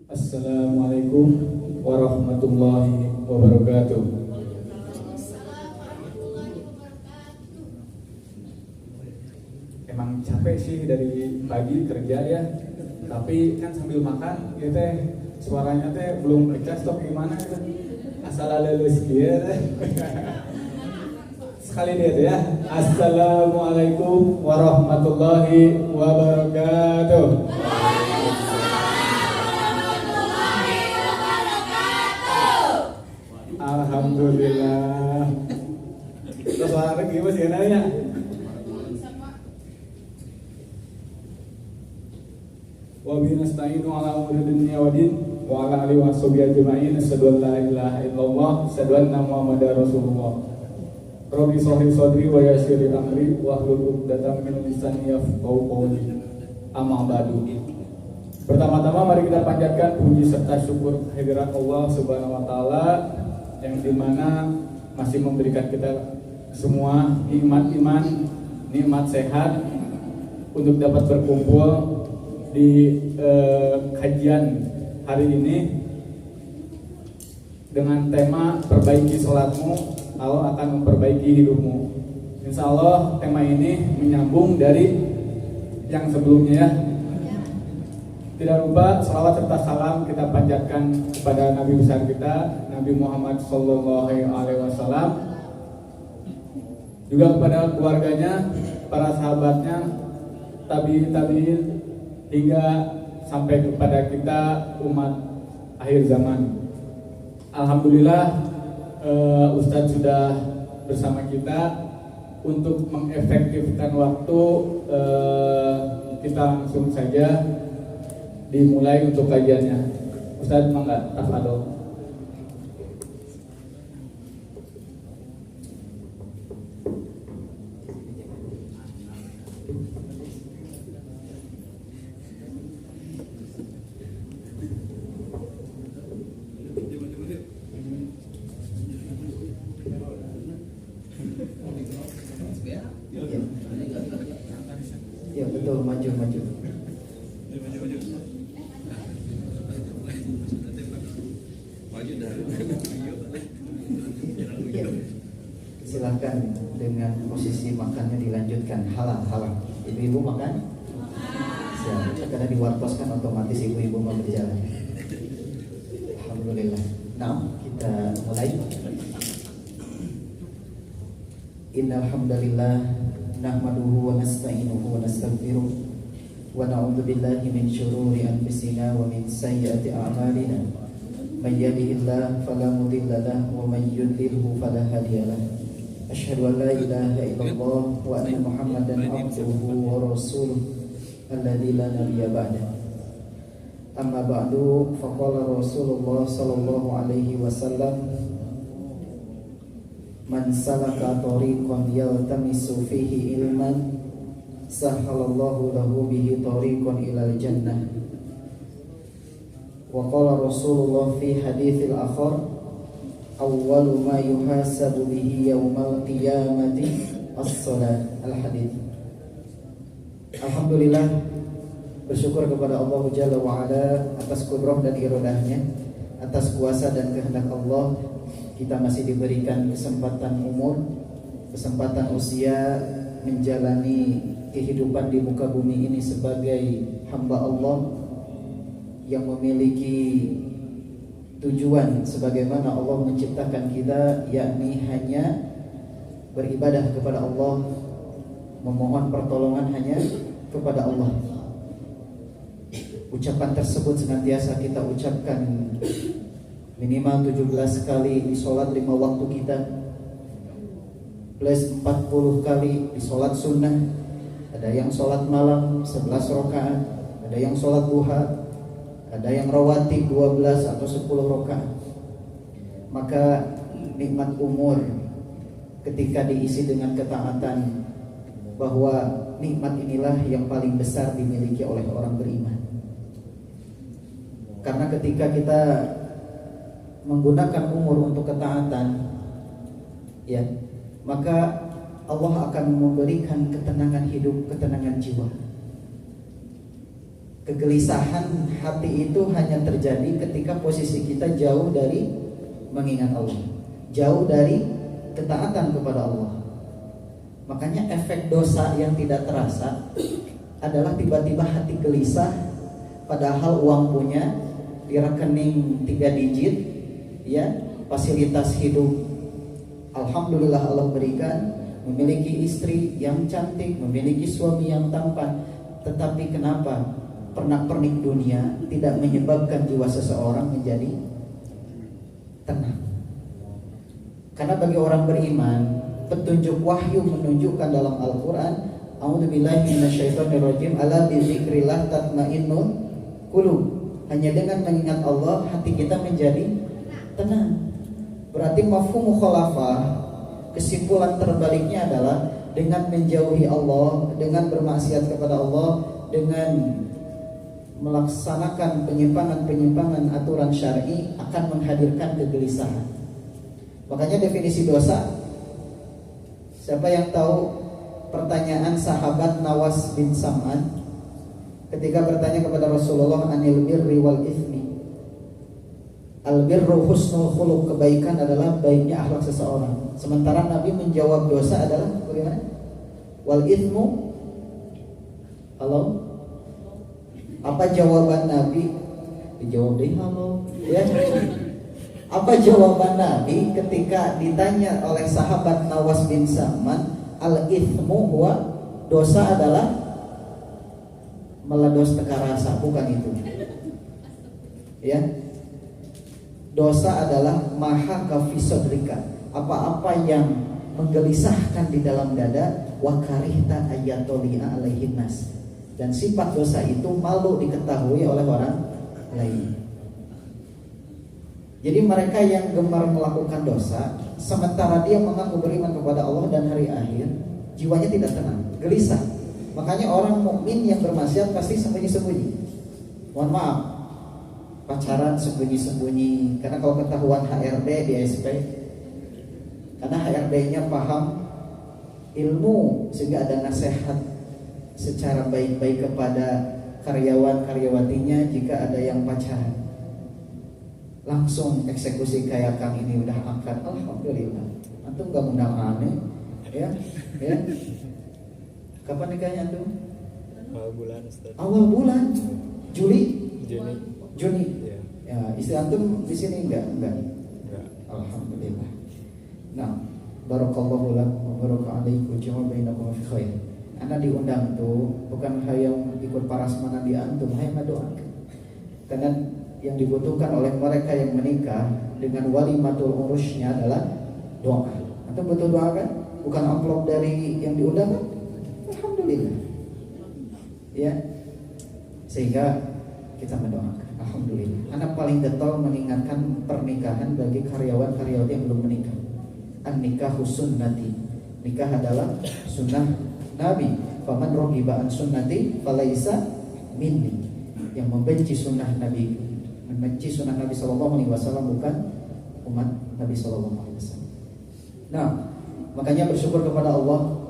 Assalamualaikum warahmatullahi wabarakatuh. Emang capek sih dari pagi kerja ya, tapi kan sambil makan ya teh suaranya teh belum ngecas stop gimana gitu. Asal lulus dia teh. Sekali dia ya. Assalamualaikum warahmatullahi wabarakatuh. Alhamdulillah. Terus suara gimana sih nanya? Wa bihi nasta'inu ala umuri dunya wa din wa ala alihi wa sahbihi ajma'in. Asyhadu an la ilaha illallah, asyhadu anna Muhammadar Rasulullah. Rabbi shrah sadri wa yassir li amri wa hlul 'uqdatam min lisani yafqahu qawli. Amma ba'du. Pertama-tama mari kita panjatkan puji serta syukur kehadirat Allah Subhanahu wa taala yang dimana masih memberikan kita semua nikmat iman, nikmat sehat untuk dapat berkumpul di kajian hari ini dengan tema perbaiki sholatmu, Allah akan memperbaiki hidupmu. Insya Allah tema ini menyambung dari yang sebelumnya ya. Tidak lupa salawat serta salam kita panjatkan kepada Nabi besar kita, Nabi Muhammad SAW, juga kepada keluarganya, para sahabatnya, tabi'in, hingga sampai kepada kita umat akhir zaman. Alhamdulillah Ustadz sudah bersama kita untuk mengefektifkan waktu. Kita langsung saja dimulai untuk kajiannya. Ustadz mangga tafadhol. Ya betul, maju. Ya, silahkan dengan posisi makannya dilanjutkan halal. Ibu-ibu makan? Siap. Karena diwartoskan otomatis ibu-ibu mau berjalan. Alhamdulillah. Nah, kita mulai. Innal hamdalillah nahmaduhu wa nasta'inuhu wa nastaghfiruh wa na'udzu billahi min shururi anfusina wa min sayyiati a'malina. May yahdihillahu fala mudilla lahu wa may yudlilhu fala hadiya lahu. Asyhadu an la ilaha illallah wa anna Muhammadan abduhu wa rasuluh alladzi la nabiyya ba'dahu. Amma ba'du, faqala Rasulullah sallallahu alaihi wasallam, man salaka tariqan yaltamisu fihi ilman sahhalallahu lahu bihi tariqan ilal jannah. Wa qala Rasulullah fi haditsil akhar, awwalu ma yuhasabu bihi yaumal qiyamati as-shalah. Al-hadits. Alhamdulillah, bersyukur kepada Allah Jalla wa Ala atas kudrah dan iradahnya, atas kuasa dan kehendak Allah. Kita masih diberikan kesempatan umur, kesempatan usia menjalani kehidupan di muka bumi ini sebagai hamba Allah yang memiliki tujuan sebagaimana Allah menciptakan kita, yakni hanya beribadah kepada Allah, memohon pertolongan hanya kepada Allah. Ucapan tersebut senantiasa kita ucapkan minimal 17 kali di sholat 5 waktu kita, plus 40 kali di sholat sunnah. Ada yang sholat malam 11 rakaat, ada yang sholat duha, ada yang rawatib 12 atau 10 rakaat. Maka nikmat umur ketika diisi dengan ketaatan, bahwa nikmat inilah yang paling besar dimiliki oleh orang beriman. Karena ketika kita menggunakan umur untuk ketaatan, ya, maka Allah akan memberikan ketenangan hidup, ketenangan jiwa. Kegelisahan hati itu hanya terjadi ketika posisi kita jauh dari mengingat Allah, jauh dari ketaatan kepada Allah. Makanya efek dosa yang tidak terasa adalah tiba-tiba hati gelisah, padahal uang punya di rekening 3 digit, ya, fasilitas hidup alhamdulillah Allah berikan, memiliki istri yang cantik, memiliki suami yang tampan, tetapi kenapa pernak-pernik dunia tidak menyebabkan jiwa seseorang menjadi tenang? Karena bagi orang beriman, petunjuk wahyu menunjukkan dalam Al-Quran, a'udzubillahi minasyaitonirrajim, ala bizikrillah tatmainnul qulub. Hanya dengan mengingat Allah hati kita menjadi tenang. Berarti mafhum mukhalafah, kesimpulan terbaliknya adalah dengan menjauhi Allah, dengan bermaksiat kepada Allah, dengan melaksanakan penyimpangan-penyimpangan aturan syar'i akan menghadirkan kegelisahan. Makanya definisi dosa, siapa yang tahu pertanyaan sahabat Nawas bin Sam'an ketika bertanya kepada Rasulullah anil birri wal ithmi? Al birru husnul khuluq, kebaikan adalah baiknya akhlak seseorang. Sementara Nabi menjawab dosa adalah bagaimana? Wal ithmu, halo? Apa jawaban Nabi? Dijawab deh halo, ya. Apa jawaban Nabi ketika ditanya oleh sahabat Nawas bin Sam'an, al-ithmu huwa, dosa adalah meledos teka rasa, bukan itu. Ya. Dosa adalah maha kafi sodrika, apa-apa yang menggelisahkan di dalam dada, wa karihta ayatoli'a alaihin nas. Dan sifat dosa itu malu diketahui oleh orang lain. Jadi mereka yang gemar melakukan dosa, sementara dia mengaku beriman kepada Allah dan hari akhir, jiwanya tidak tenang, gelisah. Makanya orang mukmin yang bermaksiat pasti sembunyi-sembunyi. Mohon maaf, pacaran sembunyi-sembunyi. Karena kalau ketahuan HRD di SP, karena HRD-nya paham ilmu sehingga ada nasihat secara baik-baik kepada karyawan-karyawatinya jika ada yang pacaran. Langsung eksekusi kayak Kang ini udah angkat, alhamdulillah. Antum gak undang aneh, ya, ya. Kapan nikahnya antum? Awal bulan, Ustaz. Awal bulan, Juni. Ya. Ya, istri antum di sini enggak? Enggak. Alhamdulillah. Nah, barakallahu lakum wa baraka alaikum jama'a bainakum fi khair. Anda diundang tuh bukan hayang ikut parasmanan di antum, hayang mendoakan. Karena yang dibutuhkan oleh mereka yang menikah dengan walimatul urusnya adalah doa. Antum butuh doa kan? Bukan amplop dari yang diundang kan? Alhamdulillah. Ya. Sehingga kita mendoakan. Alhamdulillah. Anak paling getol mengingatkan pernikahan bagi karyawan-karyawati yang belum menikah. An-nikahu sunnati. Nikah adalah sunnah Nabi. Faman raghiba an sunnati falaisa minni. Yang membenci sunnah Nabi, membenci sunnah Nabi sallallahu alaihi wasallam bukan umat Nabi sallallahu alaihi wasallam. Nah, makanya bersyukur kepada Allah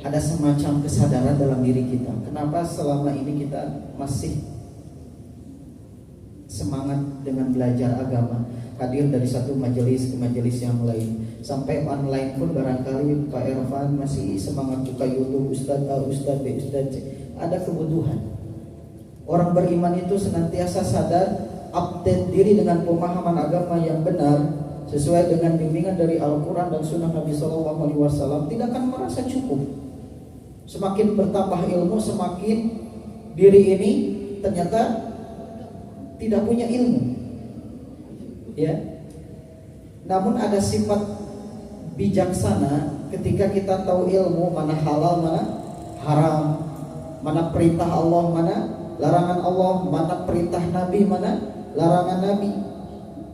ada semacam kesadaran dalam diri kita. Kenapa selama ini kita masih semangat dengan belajar agama, hadir dari satu majelis ke majelis yang lain, sampai online pun barangkali Pak Irfan masih semangat buka YouTube, Ustadz A, Ustadz B, Ustadz C. Ada kebutuhan. Orang beriman itu senantiasa sadar, update diri dengan pemahaman agama yang benar sesuai dengan bimbingan dari Al-Quran dan Sunnah Nabi SAW. Tidak akan merasa cukup. Semakin bertambah ilmu, semakin diri ini ternyata tidak punya ilmu. Ya. Namun ada sifat bijaksana ketika kita tahu ilmu mana halal, mana haram, mana perintah Allah, mana larangan Allah, mana perintah Nabi, mana larangan Nabi.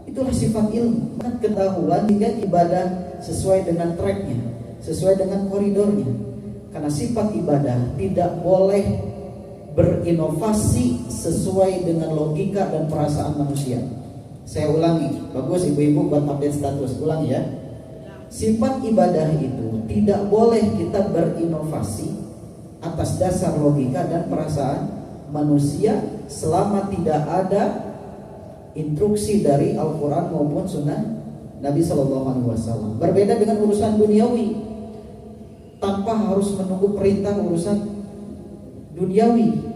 Itulah sifat ilmu. Ketahuan hingga ibadah sesuai dengan tracknya, sesuai dengan koridornya. Karena sifat ibadah tidak boleh berinovasi sesuai dengan logika dan perasaan manusia. Saya ulangi, bagus ibu-ibu buat update status. Ulangi ya. Sifat ibadah itu tidak boleh kita berinovasi atas dasar logika dan perasaan manusia selama tidak ada instruksi dari Al-Quran maupun Sunnah Nabi SAW. Berbeda dengan urusan duniawi, tanpa harus menunggu perintah urusan duniawi.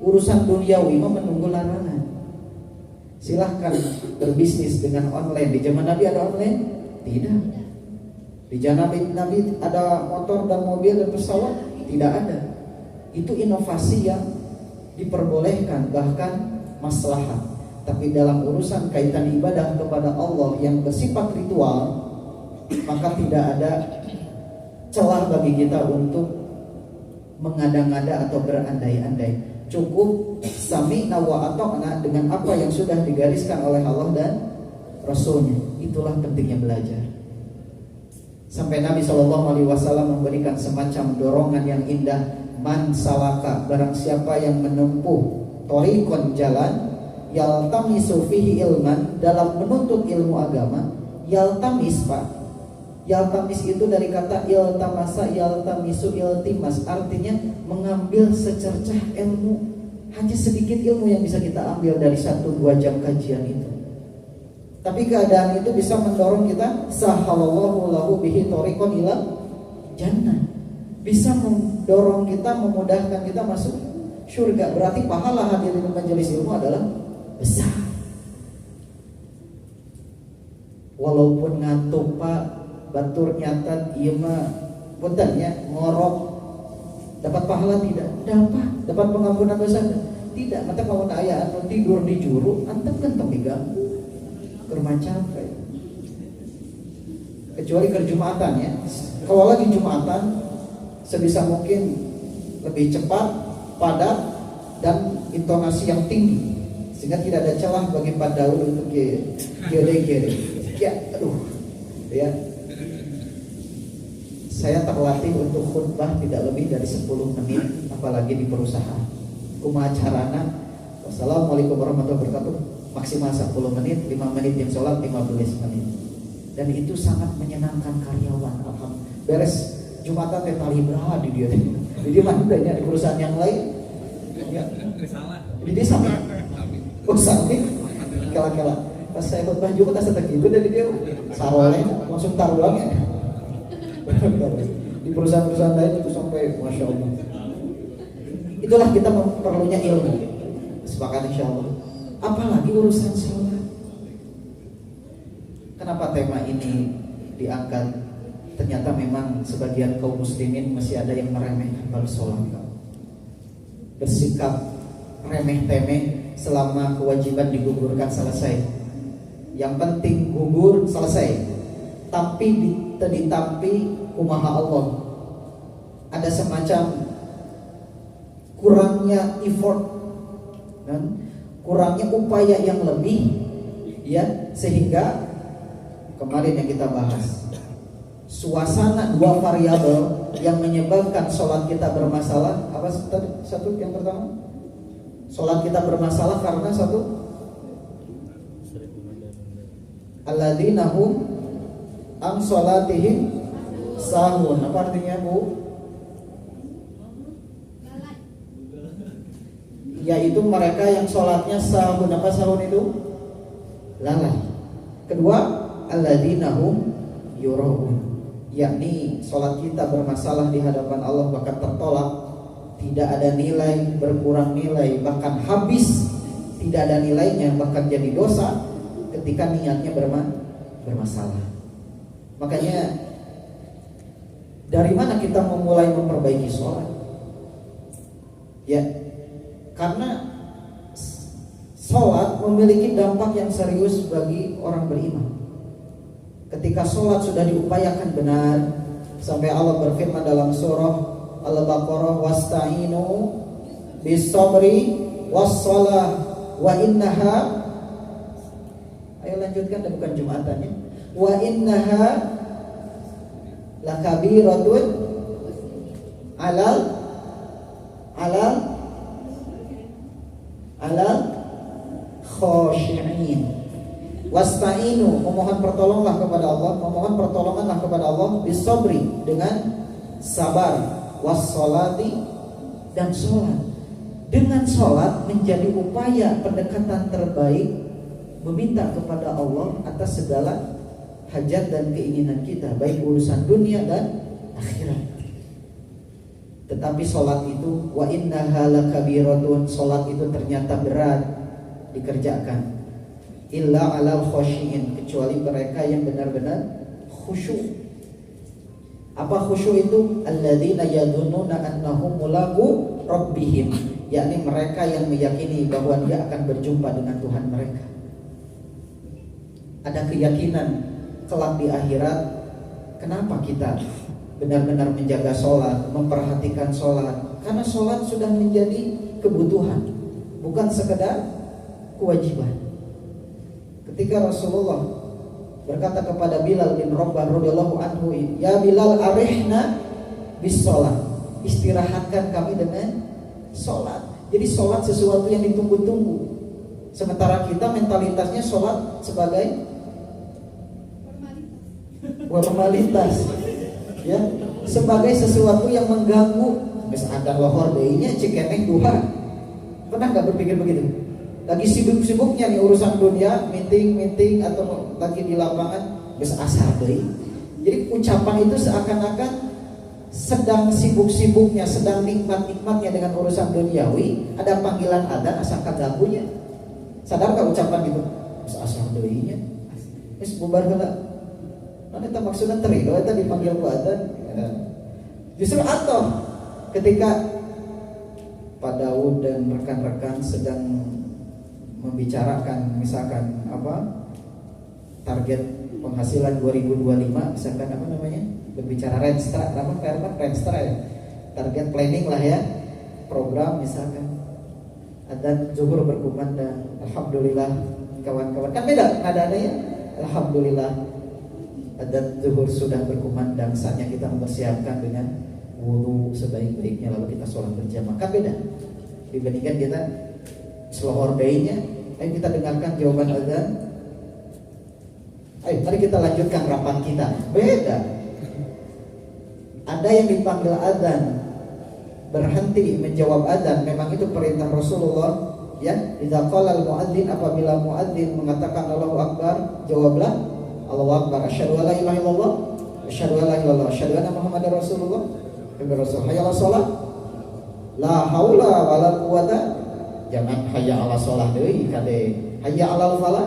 Urusan duniawi menunggu larangan. Silahkan berbisnis dengan online. Di zaman Nabi ada online? Tidak. Di zaman Nabi ada motor dan mobil dan pesawat? Tidak ada. Itu inovasi yang diperbolehkan, bahkan maslahat. Tapi dalam urusan kaitan ibadah kepada Allah yang bersifat ritual, maka tidak ada celah bagi kita untuk mengada-ngada atau berandai-andai. Cukup sami'na wa ata'na dengan apa yang sudah digariskan oleh Allah dan Rasulnya. Itulah pentingnya belajar. Sampai Nabi SAW memberikan semacam dorongan yang indah. Man salaka, barang siapa yang menempuh thoriqon, jalan, yaltamisu fihi ilman, dalam menuntut ilmu agama. Yaltamis, Pak, yaltamis itu dari kata iltamasa, yaltamisu, iltimas, artinya mengambil secercah ilmu. Hanya sedikit ilmu yang bisa kita ambil dari 1-2 jam kajian itu. Tapi keadaan itu bisa mendorong kita, sahalallahu lahu bihi thoriqon ila jannah, bisa mendorong kita, memudahkan kita masuk surga. Berarti pahala hadir di majelis ilmu adalah besar. Walaupun ngantuk, Pak, batur nyatat ieu mah punten ya, ngorok, dapat pahala tidak? Dapat pengampunan dosa tidak? Mata kamu aya anu tidur di juru, antep kan diganggu keur capek. Kecuali ke Jumatan ya. Kalau lagi Jumatan sebisa mungkin lebih cepat, padat, dan intonasi yang tinggi, sehingga tidak ada celah bagi Pak Daud untuk gere-gere. Ya, aduh, ya. Saya terlatih untuk khutbah tidak lebih dari 10 menit, apalagi di perusahaan. Kumaha carana? Wassalamualaikum warahmatullahi wabarakatuh. Maksimal 10 menit, 5 menit yang sholat, 15 menit. Dan itu sangat menyenangkan karyawan. Alhamdulillah. Beres Jumatan teh tali berapa di dia. Jadi mana di perusahaan yang lain? Ya, salah. Jadi sama. Oh, sama. Kala-kala. Pas saya khutbah Jumat asa teh kitu dari dia sarole langsung taruang ya. Di perusahaan-perusahaan lain itu sampai Masya Allah. Itulah kita perlunya ilmu. Sepakat insya Allah. Apalagi urusan sholat. Kenapa tema ini diangkat? Ternyata memang sebagian kaum muslimin masih ada yang meremehkan baru sholat. Bersikap remeh-temeh selama kewajiban digugurkan selesai. Yang penting gugur selesai. Tapi ditampi kumaha Allah. Ada semacam kurangnya effort dan kurangnya upaya yang lebih, ya, sehingga kemarin yang kita bahas suasana 2 variabel yang menyebabkan sholat kita bermasalah. Apa satu yang pertama? Sholat kita bermasalah karena satu, alladzina hum an sholatihim sahun. Apa artinya, Bu? Yaitu mereka yang sholatnya sahun. Apa sahun itu? Lalai. Kedua, alladzina hum yuraun, yakni sholat kita bermasalah di hadapan Allah, bahkan tertolak, tidak ada nilai, berkurang nilai, bahkan habis, tidak ada nilainya, bahkan jadi dosa ketika niatnya bermasalah. Makanya dari mana kita memulai memperbaiki sholat? Ya, karena sholat memiliki dampak yang serius bagi orang beriman. Ketika sholat sudah diupayakan benar, sampai Allah berfirman dalam surah Al-Baqarah, wasta'inu bis-sabri was-shalah wa innaha, ayo lanjutkan, dan bukan Jumatannya, wa innaha lakabiratun alal khashi'in. Wasta'inu, memohon pertolonganlah kepada Allah bisabri, dengan sabar, wassalati, dan sholat. Dengan sholat menjadi upaya pendekatan terbaik, meminta kepada Allah atas segala hajat dan keinginan kita, baik urusan dunia dan akhirat. Tetapi sholat itu wa innaha lakabiratun, sholat itu ternyata berat dikerjakan. Illa alal khosyin, kecuali mereka yang benar-benar khusyuk. Apa khusyuk itu? Alladzina yadhunnuna annahum mulaqu rabbihim, yakni mereka yang meyakini bahwa dia akan berjumpa dengan Tuhan mereka. Ada keyakinan kelak di akhirat. Kenapa kita benar-benar menjaga sholat, memperhatikan sholat? Karena sholat sudah menjadi kebutuhan, bukan sekedar kewajiban. Ketika Rasulullah berkata kepada Bilal bin Rabah radhiyallahu anhu, "Ya Bilal, arihna bis sholat." Istirahatkan kami dengan sholat. Jadi sholat sesuatu yang ditunggu-tunggu. Sementara kita mentalitasnya sholat sebagai formalitas, ya, sebagai sesuatu yang mengganggu. Misalnya ada lohor deinya cekeneng duha. Pernah nggak berpikir begitu? Lagi sibuk-sibuknya nih urusan dunia, meeting atau lagi di lapangan, bisa asar deui. Jadi ucapan itu seakan-akan sedang sibuk-sibuknya, sedang nikmat-nikmatnya dengan urusan duniawi, ada panggilan adzan asa kaganggunya. Sadar nggak ucapan gitu? Bisa asar deuinya. Wis bubar heula. Mana eta maksudna terido eta dipanggil ku adzan. Ya. Justru atau ketika Pak Daud dan rekan-rekan sedang membicarakan misalkan target penghasilan 2025, misalkan berbicara Renstra, ya, target planning lah ya, program misalkan, adzan zuhur berkumandang, alhamdulillah kawan-kawan, kan beda nadanya ya, alhamdulillah adzan zuhur sudah berkumandang, saatnya kita mempersiapkan dengan wudu sebaik-baiknya lalu kita sholat berjamaah, kan beda dibandingkan kita slow day-nya. Ayo kita dengarkan jawaban adzan. Ayo mari kita lanjutkan rapat kita. Beda. Ada yang dipanggil adzan, berhenti menjawab adzan, memang itu perintah Rasulullah, ya. Idza qala al-muadzin, apabila muadzin mengatakan Allahu Akbar, jawablah Allahu Akbar. Asyhadu an la ilaha illallah, asyhadu an la ilaha illallah, asyhadu anna Muhammadar Rasulullah. Hayya 'alas shalah. La haula wala quwata. Jangan hayya 'ala shalah deui kade hayya 'alal falah.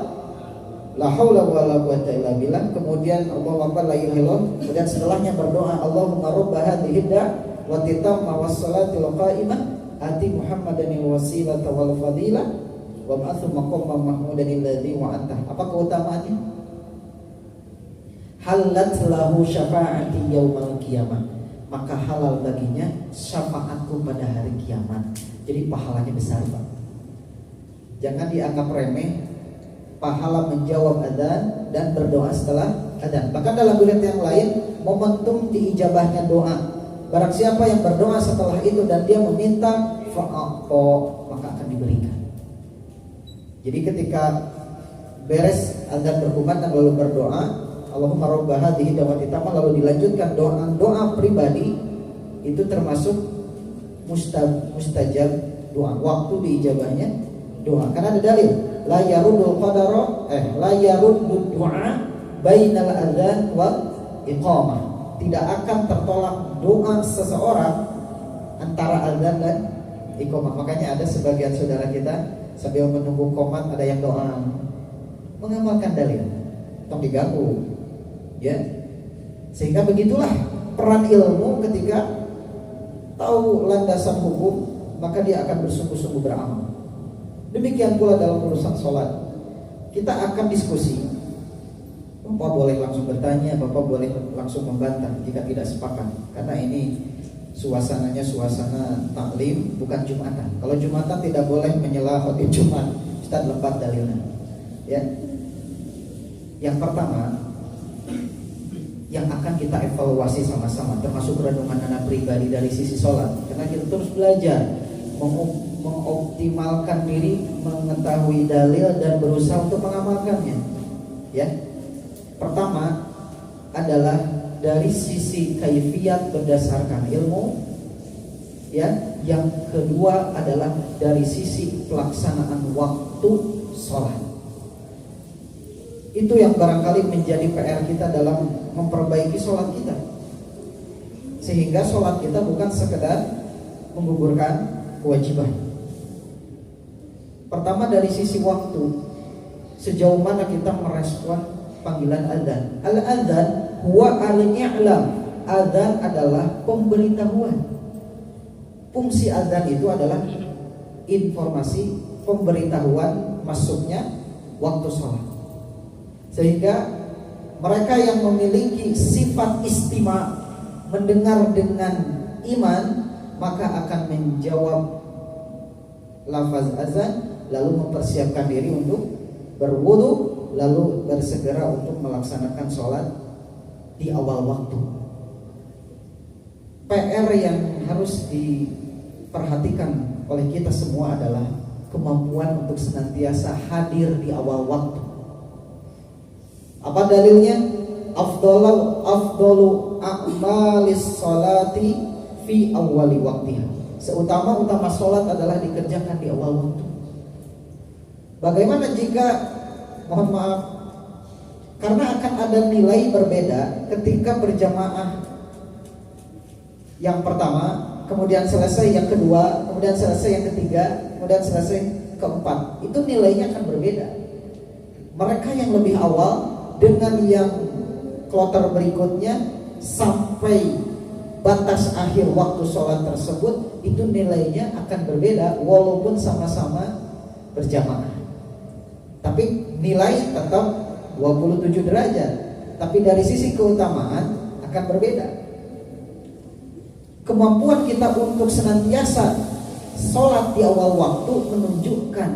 La haula wala quwata illa billah. Kemudian Allahu Akbar la ilaha illallah. Kemudian setelahnya berdoa Allahumma rabb hadhihi da'wati tammah was salatil qa'imah ati Muhammadan wasilata wal fadilah wa ba'athu maqaman mahmudan alladzi wa'ata. Apa keutamaannya? Halat lahu syafa'ati yaumal qiyamah, maka halal baginya syafaatku pada hari kiamat. Jadi pahalanya besar, Pak. Jangan dianggap remeh pahala menjawab adzan dan berdoa setelah adzan. Bahkan dalam riwayat yang lain, momentum diijabahnya doa. Barang siapa yang berdoa setelah itu dan dia meminta fa'aqo, maka akan diberikan. Jadi ketika beres adzan berkumandang lalu berdoa Allahumma rabb hadhihi da'wati tammah, lalu dilanjutkan doa pribadi, itu termasuk mustajab doa, waktu diijabahnya doa. Karena ada dalil la yarudul qadara la yarudud du'a bainal adzan wal iqamah. Tidak akan tertolak doa seseorang antara adzan dan iqamah. Makanya ada sebagian saudara kita sambil menunggu qomat ada yang doa mengamalkan dalil, tong diganggu, ya. Sehingga begitulah peran ilmu ketika tahu landasan hukum, maka dia akan bersungguh-sungguh beramal. Demikian pula dalam urusan sholat, kita akan diskusi. Bapak boleh langsung bertanya, Bapak boleh langsung membantah jika tidak sepakat. Karena ini suasananya suasana taklim, bukan Jumatan. Kalau Jumatan tidak boleh menyela khotib Jumat, Ustaz lebat dalilnya. Ya. Yang pertama, yang akan kita evaluasi sama-sama, termasuk renungan anak pribadi dari sisi sholat, karena kita terus belajar mengoptimalkan diri, mengetahui dalil dan berusaha untuk mengamalkannya. Ya, pertama adalah dari sisi kaifiyat berdasarkan ilmu, Ya, yang kedua adalah dari sisi pelaksanaan waktu sholat. Itu yang barangkali menjadi PR kita dalam memperbaiki sholat kita, sehingga sholat kita bukan sekedar menggugurkan kewajiban. Pertama dari sisi waktu, sejauh mana kita merespon panggilan adzan. Al-adzan huwa al-i'lam. Adzan adalah pemberitahuan. Fungsi adzan itu adalah informasi, pemberitahuan masuknya waktu sholat. Sehingga mereka yang memiliki sifat istima, mendengar dengan iman, maka akan menjawab lafaz azan, lalu mempersiapkan diri untuk berwudu, lalu bersegera untuk melaksanakan sholat di awal waktu. PR yang harus diperhatikan oleh kita semua adalah kemampuan untuk senantiasa hadir di awal waktu. Apa dalilnya? Afdalu a'malis sholati fi awwali waktiha. Seutama-utama sholat adalah dikerjakan di awal waktu. Bagaimana jika, mohon maaf, karena akan ada nilai berbeda ketika berjamaah yang pertama, kemudian selesai yang kedua, kemudian selesai yang ketiga, kemudian selesai keempat. Itu nilainya akan berbeda. Mereka yang lebih awal dengan yang kloter berikutnya sampai batas akhir waktu sholat tersebut, itu nilainya akan berbeda walaupun sama-sama berjamaah. Tapi nilai tetap 27 derajat. Tapi dari sisi keutamaan akan berbeda. Kemampuan kita untuk senantiasa sholat di awal waktu menunjukkan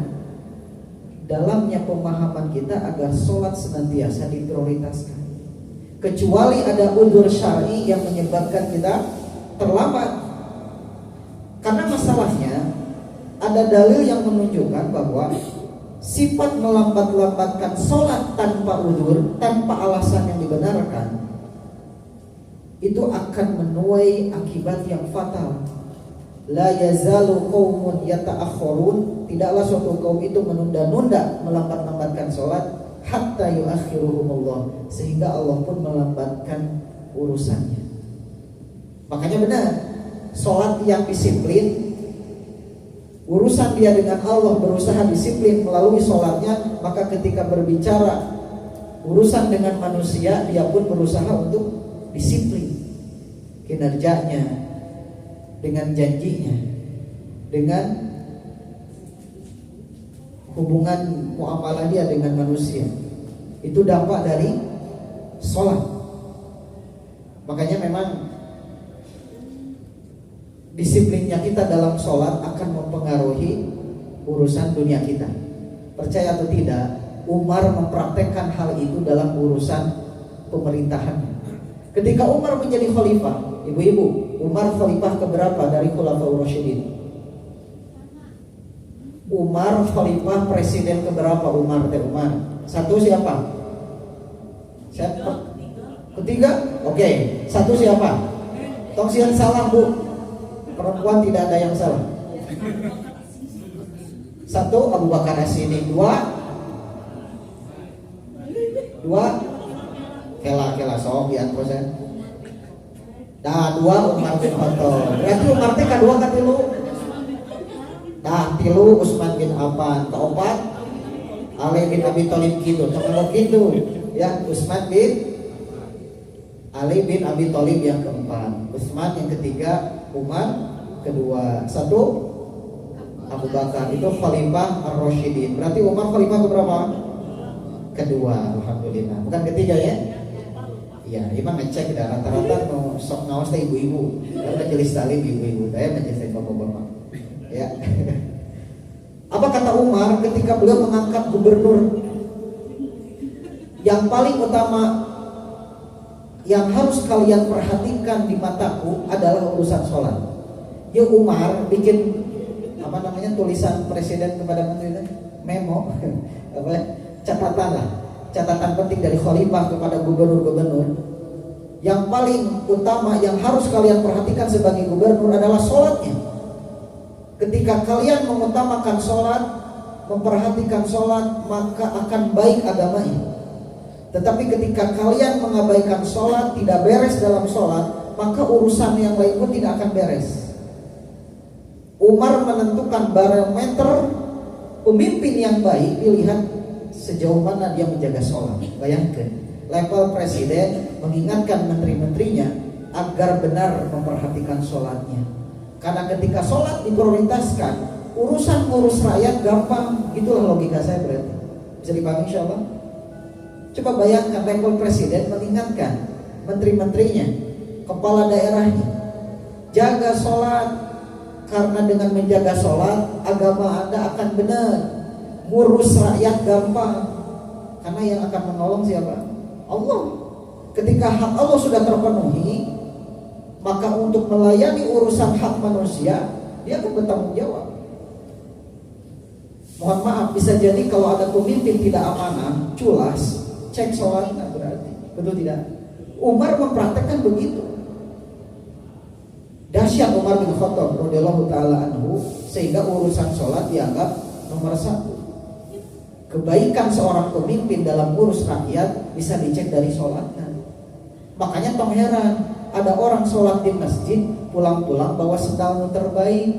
dalamnya pemahaman kita agar sholat senantiasa diprioritaskan. Kecuali ada udzur syar'i yang menyebabkan kita terlambat. Karena masalahnya ada dalil yang menunjukkan bahwa sifat melambat-lambatkan sholat tanpa udzur, tanpa alasan yang dibenarkan, itu akan menuai akibat yang fatal. La yazalu qaumun yata'akhirun, tidaklah suatu kaum itu menunda-nunda, melambat-lambatkan sholat, hatta yuakhiruhumullah, sehingga Allah pun melambatkan urusannya. Makanya benar, sholat yang disiplin, urusan dia dengan Allah berusaha disiplin melalui sholatnya, maka ketika berbicara urusan dengan manusia, dia pun berusaha untuk disiplin kinerjanya, dengan janjinya, dengan hubungan muamalah dia dengan manusia. Itu dampak dari sholat. Makanya memang disiplinnya kita dalam sholat akan mempengaruhi urusan dunia kita. Percaya atau tidak, Umar mempraktekkan hal itu dalam urusan pemerintahannya. Ketika Umar menjadi khalifah, ibu-ibu, Umar khalifah keberapa dari Khulafaur Rasyidin? Umar khalifah presiden keberapa? Umar. Satu siapa? Siapa? Ketiga? Oke. Satu siapa? Tong sian salah, Bu. Perempuan tidak ada yang salah. Satu Abu Bakar As-Siddiq. Dua Kela sok ya proses. Dah dua Umar bin Khattab. Berarti Umar teh kadua ka tilu. Dah tilu Utsman bin Affan. Keempat Ali bin Abi Thalib gitu. Tengok gitu. Ya Utsman bin Ali bin Abi Thalib yang keempat. Utsman yang ketiga, Umar kedua. Satu Abu Bakar, itu Khalifah Ar-Rasyidin. Berarti Umar khalifah keberapa? Kedua, alhamdulillah. Bukan ketiga ya? Ya, emang ngecek dah rata-rata no sok ngawas teh ibu-ibu. Kalau majelis taklim ibu-ibu, saya majelis bapak-bapak. Ya. Apa kata Umar ketika beliau mengangkat gubernur? Yang paling utama yang harus kalian perhatikan di mataku adalah urusan sholat. Ya Umar bikin tulisan presiden kepada menterinya, memo, catatan lah. Catatan penting dari khalifah kepada gubernur-gubernur. Yang paling utama yang harus kalian perhatikan sebagai gubernur adalah sholatnya. Ketika kalian mengutamakan sholat, memperhatikan sholat, maka akan baik agamanya. Tetapi ketika kalian mengabaikan sholat, tidak beres dalam sholat, maka urusan yang lain pun tidak akan beres. Umar menentukan barometer pemimpin yang baik dilihat sejauh mana dia menjaga sholat. Bayangkan, level presiden mengingatkan menteri-menterinya agar benar memperhatikan sholatnya. Karena ketika sholat diprioritaskan, urusan ngurus rakyat gampang. Itulah logika saya berarti. Bisa dipahami insyaallah? Coba bayangkan level presiden mengingatkan menteri-menterinya, kepala daerahnya, jaga sholat. Karena dengan menjaga sholat, agama Anda akan benar. Ngurus rakyat gampang. Karena yang akan menolong siapa? Allah. Ketika hak Allah sudah terpenuhi, maka untuk melayani urusan hak manusia, dia akan bertanggung jawab. Mohon maaf, bisa jadi kalau ada pemimpin tidak amanah, culas, cek sholatnya berarti. Betul tidak? Umar mempraktekkan begitu. Dahsyat Umar bin Khattab radhiyallahu taala anhu, sehingga urusan sholat dianggap nomor 1. Kebaikan seorang pemimpin dalam urus rakyat bisa dicek dari sholatnya. Makanya tong heran, ada orang sholat di masjid, pulang-pulang bawa sendal terbaik.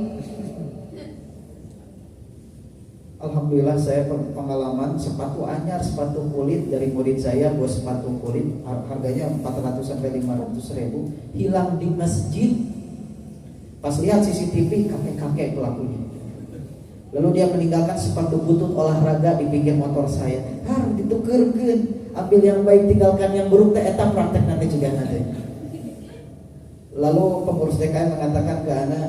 Alhamdulillah saya pengalaman sepatu anyar, sepatu kulit dari murid saya, buat sepatu kulit harganya 400 sampai 500 ribu, hilang di masjid. Pas lihat CCTV, kakek-kakek pelakunya. Lalu dia meninggalkan sepatu butut olahraga di pinggir motor saya. Harus ditukerkan, ambil yang baik, tinggalkan yang buruk. Eta praktek nanti juga nanti. Lalu pengurus DKM mengatakan ke anak,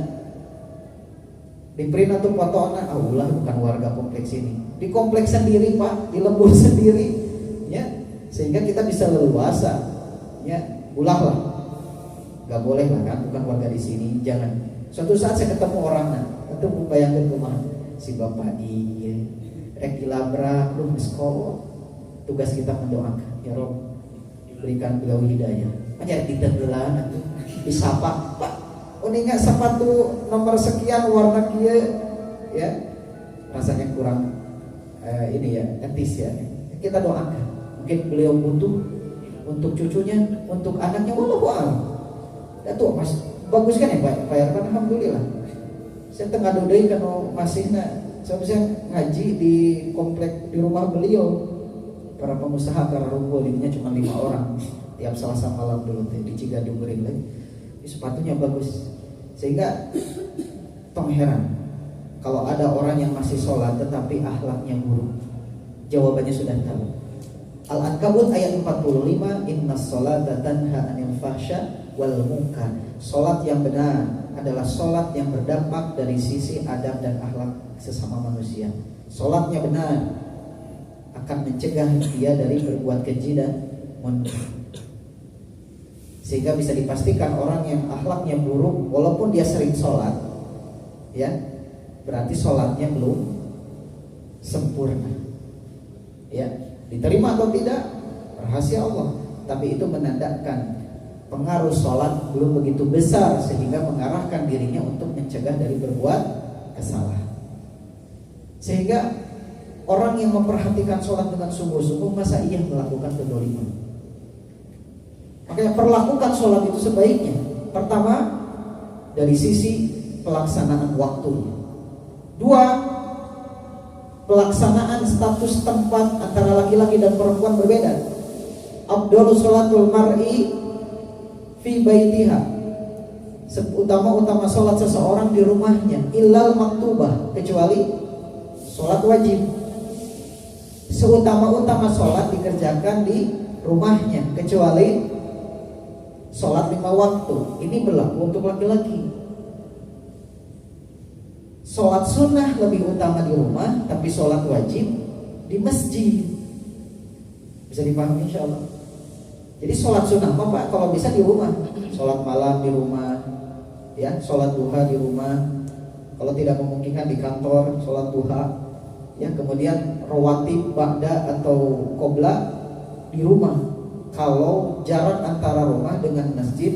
di print atau foto anak, Allah bukan warga kompleks ini. Di kompleks sendiri Pak, di lembur sendiri, ya, sehingga kita bisa leluasa, ya, ulahlah, nggak boleh lah kan, bukan warga di sini, jangan. Suatu saat saya ketemu orang, itu bayangkan rumah si bapak iya, rek ilabra, belum sekolah, tugas kita mendoakan, ya Rob, berikan beliau hidayah. Aja tidak belan, disapa, Pak. Uningat sepatu nomor sekian warna kia, ya, rasanya kurang ini ya, etis ya. Kita doakan. Mungkin beliau butuh untuk cucunya, untuk anaknya, wallahu a'lam. Ya tuh Mas, bagus kan ya Pak Yarfan, alhamdulillah. Saya tengah dodoi kalau masih saya bisa ngaji di komplek di rumah beliau. Para pengusaha karena rumpul ininya cuma 5 orang. Tiap Selasa malam dulu di Cigadung Green Lake. Sepatunya bagus. Sehingga tong heran kalau ada orang yang masih sholat tetapi akhlaknya buruk. Jawabannya sudah tahu. Al-Ankabut ayat 45, innas sholata tanha 'anil fahsya wal munkar. Sholat yang benar adalah sholat yang berdampak dari sisi adab dan akhlak sesama manusia. Sholatnya benar akan mencegah dia dari berbuat keji dan munkar. Sehingga bisa dipastikan orang yang akhlaknya buruk, walaupun dia sering sholat, ya, berarti sholatnya belum sempurna. Ya, diterima atau tidak, rahasia Allah. Tapi itu menandakan pengaruh sholat belum begitu besar sehingga mengarahkan dirinya untuk mencegah dari berbuat kesalahan. Sehingga orang yang memperhatikan sholat dengan sungguh-sungguh, masa ia melakukan kedoliman? Makanya perlakukan sholat itu sebaiknya. Pertama, dari sisi pelaksanaan waktunya. 2, pelaksanaan status tempat antara laki-laki dan perempuan berbeda. Afdhalus sholatul mar'i fi baitiha. Utama sholat seseorang di rumahnya, illal maktubah, kecuali sholat wajib. Seutama-utama sholat dikerjakan di rumahnya, kecuali sholat 5 waktu. Ini berlaku untuk laki-laki. Sholat sunnah lebih utama di rumah, tapi sholat wajib di masjid. Bisa dipahami insyaallah. Jadi sholat sunnah Pak kalau bisa di rumah, sholat malam di rumah, ya, sholat duha di rumah. Kalau tidak memungkinkan di kantor, sholat duha, ya, kemudian rawatib ba'da atau qobla di rumah. Kalau jarak antara rumah dengan masjid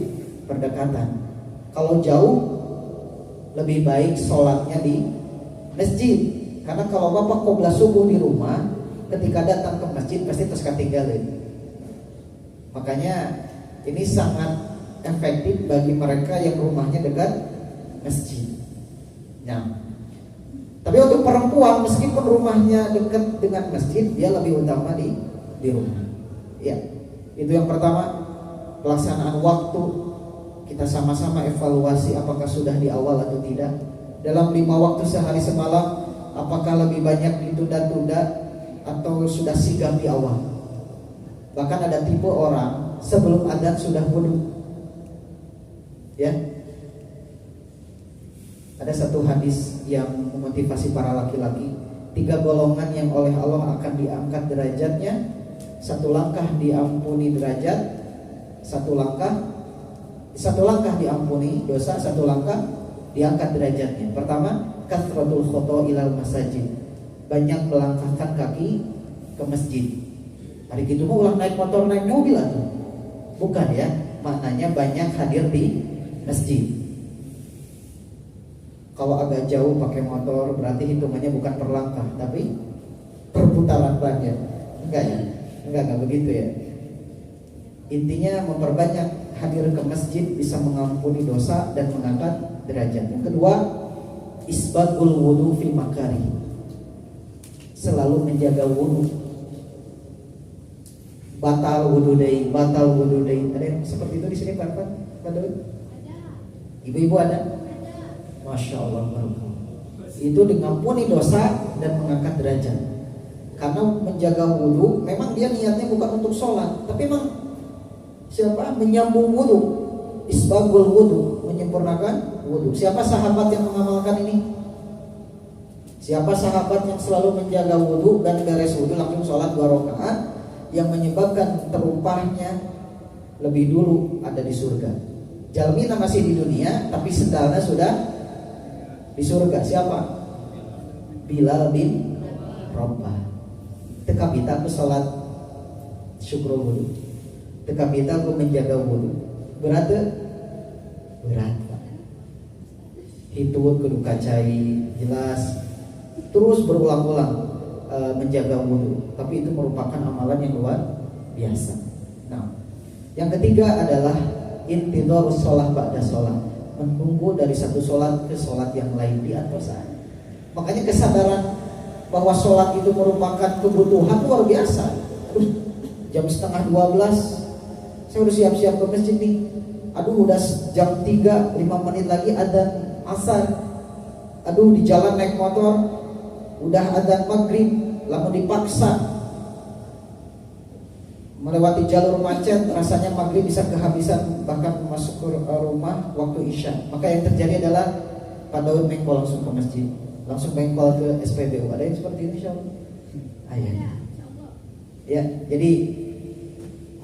berdekatan. Kalau jauh lebih baik sholatnya di masjid. Karena kalau bapak qobla subuh di rumah, ketika datang ke masjid pasti terus ketinggalan. Makanya ini sangat efektif bagi mereka yang rumahnya dekat masjid. Nah, tapi untuk perempuan meskipun rumahnya dekat dengan masjid, dia lebih utama di rumah. Ya, itu yang pertama. Pelaksanaan waktu, kita sama-sama evaluasi apakah sudah di awal atau tidak. Dalam 5 waktu sehari semalam, apakah lebih banyak ditunda-tunda atau sudah sigap di awal. Bahkan ada tipe orang sebelum adzan sudah wudu. Ya, ada satu hadis yang memotivasi para laki-laki, 3 golongan yang oleh Allah akan diangkat derajatnya. 1 langkah diampuni derajat, 1 langkah diampuni dosa, 1 langkah diangkat derajatnya. Pertama, kathratul khoto ilal masajid, banyak melangkahkan kaki ke masjid. Hari itu mau ulah naik motor naik mobil atau bukan ya, maknanya banyak hadir di masjid. Kalau agak jauh pakai motor berarti hitungannya bukan per langkah tapi perputaran banyak. Enggak ya? Enggak begitu ya. Intinya memperbanyak hadir ke masjid bisa mengampuni dosa dan mengangkat derajat. Yang kedua, isbagul wudu fi makari, selalu menjaga wudu. Batal wudu deui. Ada yang seperti itu di sini Pak Daud? Ibu-ibu ada? Masya Allah, itu mengampuni dosa dan mengangkat derajat. Karena menjaga wudu, memang dia niatnya bukan untuk sholat, tapi memang menyambung wudu, isbagul wudu, menyempurnakan wudu. Siapa sahabat yang mengamalkan ini? Siapa sahabat yang selalu menjaga wudu dan beres wudu langsung sholat 2 rakaat, yang menyebabkan terumpahnya lebih dulu ada di surga. Jalmina masih di dunia tapi sendalnya sudah di surga. Siapa? Bilal bin Rabah. Teka kita aku sholat syukur wudu, teka kita aku menjaga wudu. Berat. Hitut kudu kacai jelas, terus berulang-ulang menjaga wudu. Tapi itu merupakan amalan yang luar biasa. Nah, yang ketiga adalah intidhar sholat ba'da sholat, menunggu dari satu sholat ke sholat yang lain di atas. Makanya kesadaran bahwa sholat itu merupakan kebutuhan luar biasa. Aduh, jam 11:30 saya udah siap-siap ke masjid nih. Aduh, udah jam 3, 5 menit lagi adzan asar. Aduh, di jalan naik motor udah adzan maghrib, lalu dipaksa melewati jalur macet, rasanya maghrib bisa kehabisan bahkan masuk ke rumah waktu isya. Maka yang terjadi adalah Pak Daud mengkol langsung ke masjid, langsung mengkol ke SPBU. Ada yang seperti ini insyaallah? Ayah. Ya, jadi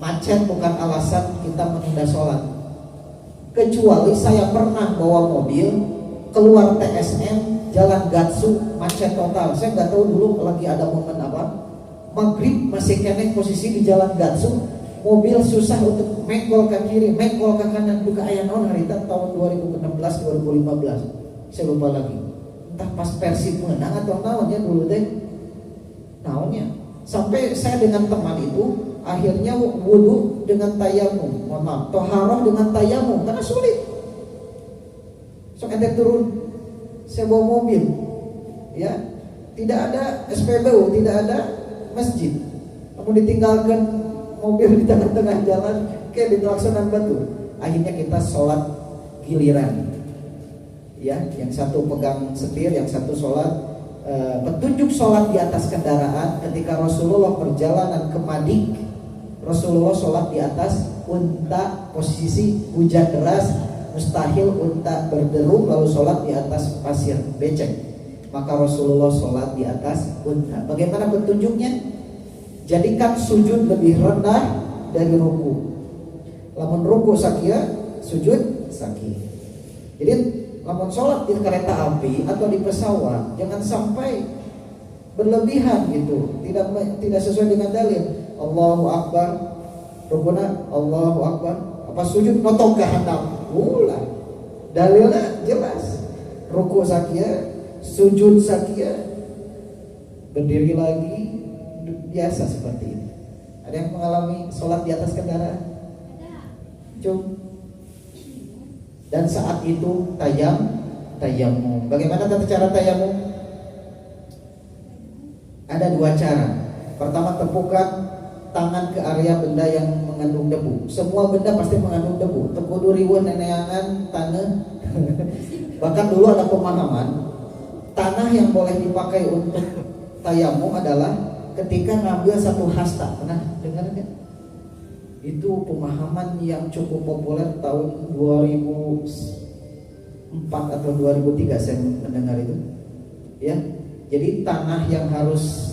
macet bukan alasan kita menunda sholat. Kecuali saya pernah bawa mobil keluar TSM Jalan Gatsu, macet total. Saya nggak tahu dulu lagi ada momen apa. Maghrib masih kena posisi di Jalan Gatsu, mobil susah untuk mengkol ke kiri, mengkol ke kanan. Duka ayah non harita tahun 2016 2015. Saya lupa lagi. Entah pas Persib menang atau naonnya dulu deh. Naonnya. Sampai saya dengan teman itu akhirnya wudu dengan tayamum. Mohon maaf, toharoh dengan tayamum karena sulit. So ada turun, saya bawa mobil, ya, tidak ada SPBU, tidak ada masjid, namun ditinggalkan mobil di tengah-tengah jalan, kayak di pelaksanaan batu. Akhirnya kita sholat giliran, ya, yang satu pegang setir, yang satu sholat. Petunjuk sholat di atas kendaraan ketika Rasulullah perjalanan ke Madik, Rasulullah sholat di atas unta, posisi hujan deras, mustahil unta berderu lalu sholat di atas pasir becek. Maka Rasulullah sholat di atas unta. Bagaimana petunjuknya? Jadikan sujud lebih rendah dari ruku. Lamun ruku sakia, sujud sakia. Jadi lamun sholat di kereta api atau di pesawat jangan sampai berlebihan gitu, tidak sesuai dengan dalil. Allahu Akbar, rukuna Allahu Akbar, apa sujud notong ke handap. Dalilnya jelas. ruku sakia, sujud sakia, berdiri lagi, biasa seperti ini. Ada yang mengalami sholat di atas kendaraan? Cum. Dan saat itu tayamum. Bagaimana tata cara tayamum? Ada dua cara. Pertama, tepukan tangan ke area benda yang mengandung debu. Semua benda pasti mengandung debu. Tekudu riweuh neneangan tanah. Bahkan dulu ada pemahaman tanah yang boleh dipakai untuk tayamum adalah ketika ngambil satu hasta. Pernah dengar enggak? Itu pemahaman yang cukup populer tahun 2004 atau 2003 saya mendengar itu. Ya. Jadi tanah yang harus